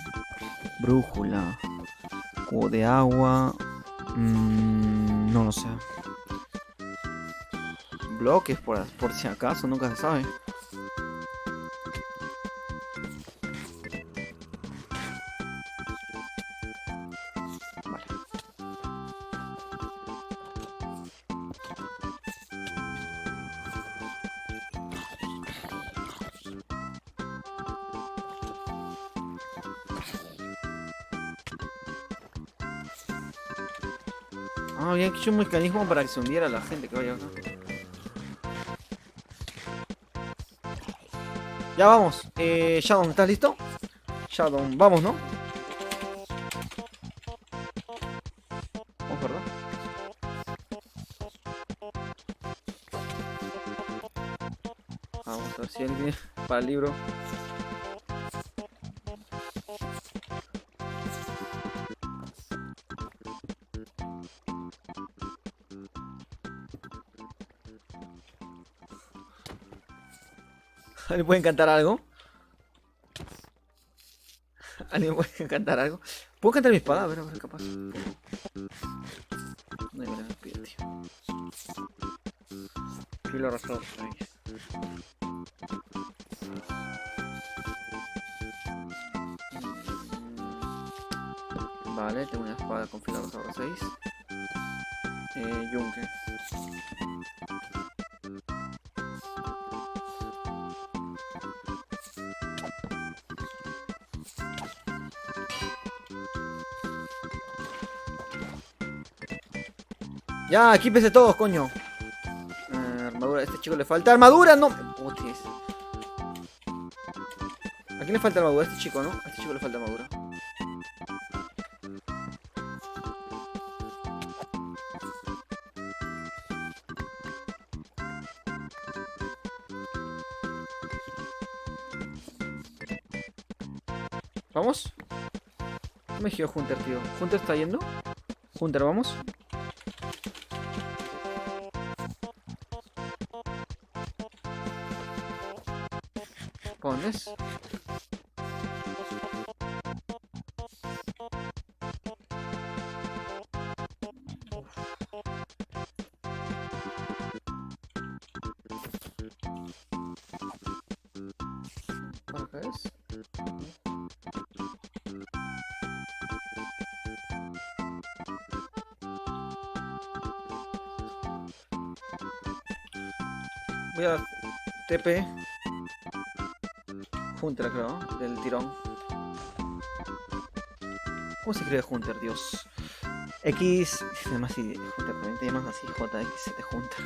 Brújula. Cubo de agua. No lo sé. Bloques por si acaso, nunca se sabe. Ah, habían hecho un mecanismo para que se hundiera la gente que vaya acá. Ya vamos. Shadow, ¿estás listo? Shadow, vamos, ¿no? Vamos, ¿verdad? para el libro. ¿Alguien puede cantar algo? ¿Alguien puede cantar algo? ¿Puedo cantar mi espada? A ver, capaz. No me la pide, tío. Filo arrastrado. Ahí. Vale, tengo una espada con filo arrastrado 6. Yunque. Ya, equípese todos, coño. Armadura, a este chico le falta armadura, no. Putis. ¿A quién le falta armadura? A este chico, ¿no? A este chico le falta armadura. ¿Vamos? No me giro Hunter, tío. ¿Hunter está yendo? Hunter, ¿vamos? ¿Pones? ¿Para acá es? Voy a TP Hunter, creo, del tirón. ¿Cómo se escribe Hunter, Dios? X. Además, si Hunter también te llamas así, JX de Hunter.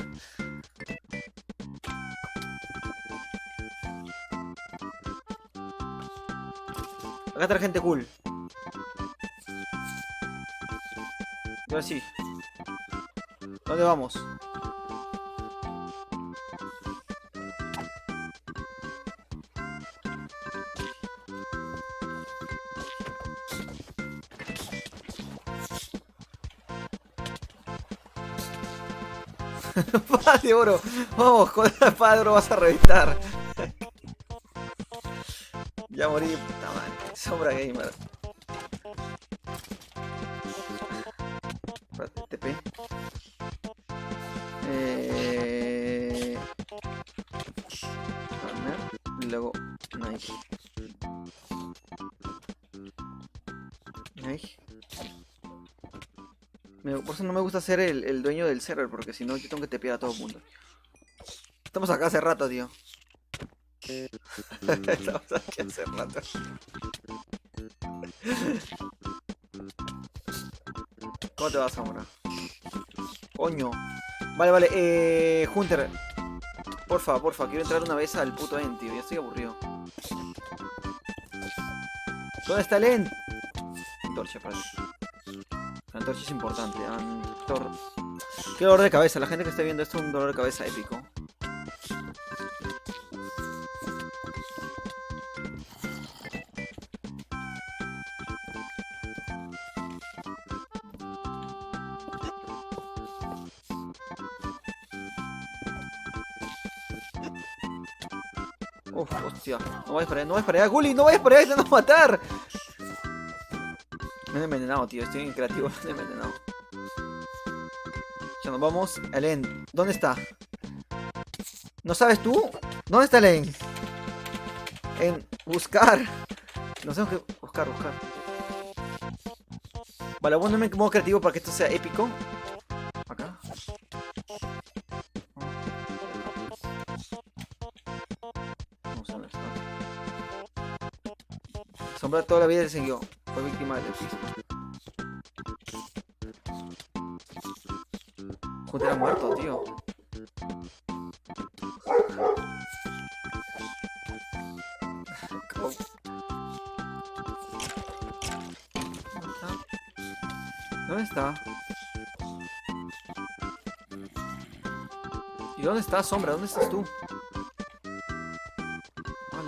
Acá está la gente cool. Y ahora sí. ¿Dónde vamos? Espada de oro. Vamos, con la espada de oro vas a reventar. Ya morí, puta madre. Sombra gamer. Espérate, TP. Runner. Y luego Nike. Nike. Por eso no me gusta ser el dueño del server, porque si no yo tengo que tepear a todo el mundo. Estamos acá hace rato, tío. Estamos aquí hace rato. ¿Cómo te vas ahora? Coño. Vale, vale, Hunter. Porfa, quiero entrar una vez al puto End, tío. Ya estoy aburrido. ¿Dónde está el End? Antorcha, padre. La antorcha es importante. Qué dolor de cabeza. La gente que está viendo esto es un dolor de cabeza épico. Uf, hostia. No vayas para allá, no vayas para allá, Gully, no vayas para allá, te van a matar. Me he envenenado, tío. Estoy en creativo, me he envenenado. Ya nos vamos al End. ¿Dónde está? ¿No sabes tú? ¿Dónde está el End? En buscar. Nos tenemos que buscar. Vale, voy a ponerme en modo creativo para que esto sea épico. Acá. Vamos a ver. Sombra toda la vida le siguió. Fue víctima del autismo. Joder, ha muerto, tío. ¿Dónde está? ¿Y dónde está, Sombra? ¿Dónde estás tú?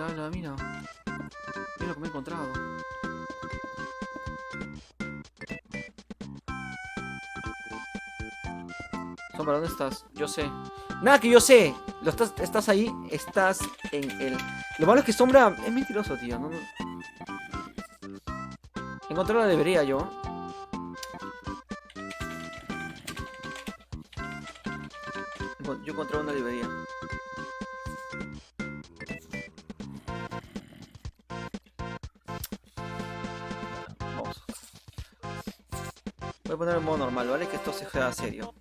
ala, mira. Mira lo que me he encontrado. Sombra, ¿dónde estás? Yo sé. Nada que yo sé. Estás ahí. Estás en el... Lo malo es que Sombra es mentiroso, tío. No. Encontrarla debería yo. Yo encontré una librería. Vamos. Voy a poner en modo normal, ¿vale? Que esto se sea serio.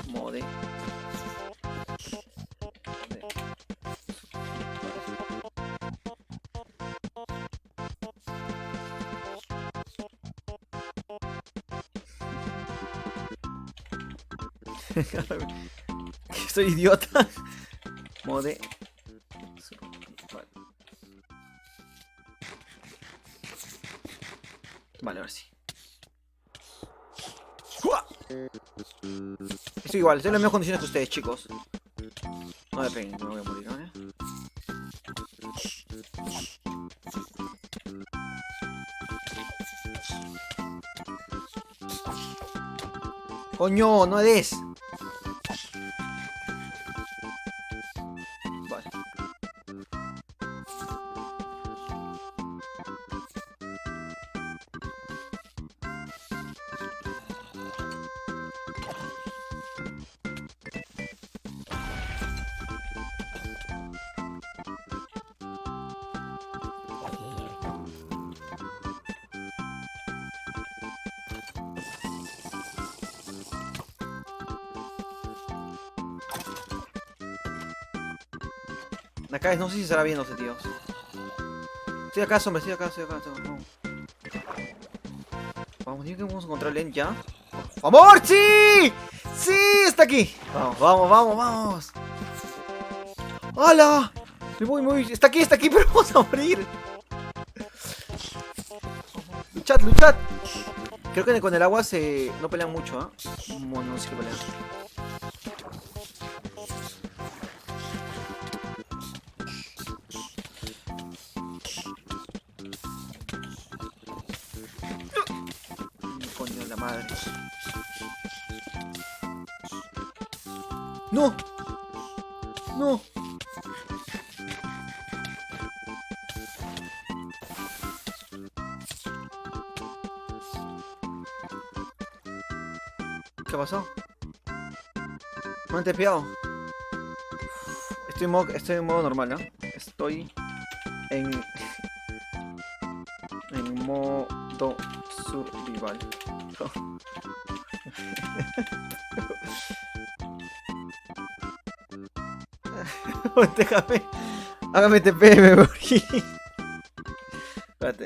Mode. Soy idiota. Mode. Vale, ahora sí. Estoy igual, estoy en las mismas condiciones que ustedes, chicos. No me peguen, no voy a morir, ¿vale? Coño, no des. Vale. Acá no sé si estará viéndose, tíos. Estoy acá, hombre, estoy acá. Vamos. Vamos, digo que vamos a encontrar Len ya. ¡Por favor! ¡Sí! ¡Sí! ¡Está aquí! Vamos. ¡Hala! Me voy. Está aquí, pero vamos a morir. Luchad. Creo que con el agua no pelean mucho, ¿ah? ¿Eh? No sé qué pelean. Coño de la madre. ¡No! ¿Qué pasó? Me han tepeado. Estoy en modo normal, ¿no? Estoy en modo survival. Déjame. Hágame TP, me morí. Espérate.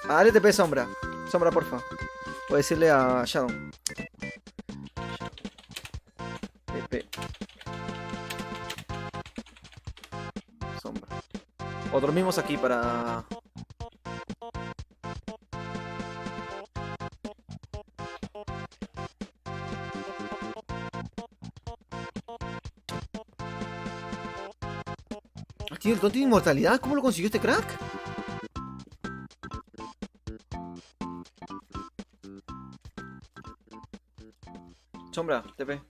Dale TP, Sombra. Sombra, porfa. Voy a decirle a Shadow. TP. Sombra. O dormimos aquí para... Tío, el tonto tiene inmortalidad. ¿Cómo lo consiguió este crack? Sombra, TP.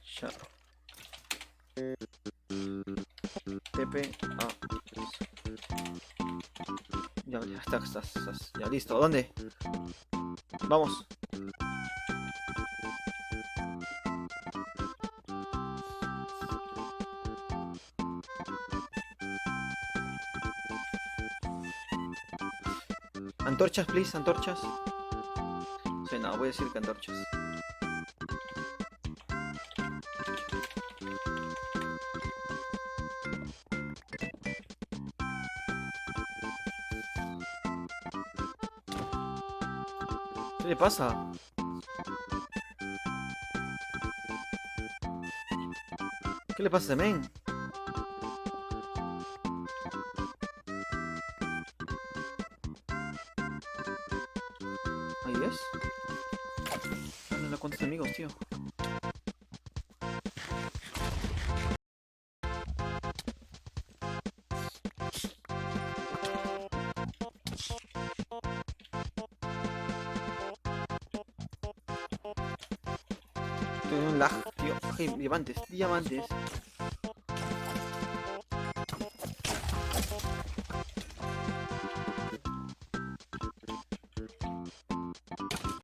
Shadow. TP. Ya estás. Ya listo. ¿Dónde? Vamos. Antorchas, please, antorchas. Sí, no, voy a decir que antorchas. ¿Qué le pasa? ¿Qué le pasa a men? Ahí ves. No, ¿cuántos enemigos, tío? Tengo un lag, tío. Ay, diamantes, diamantes.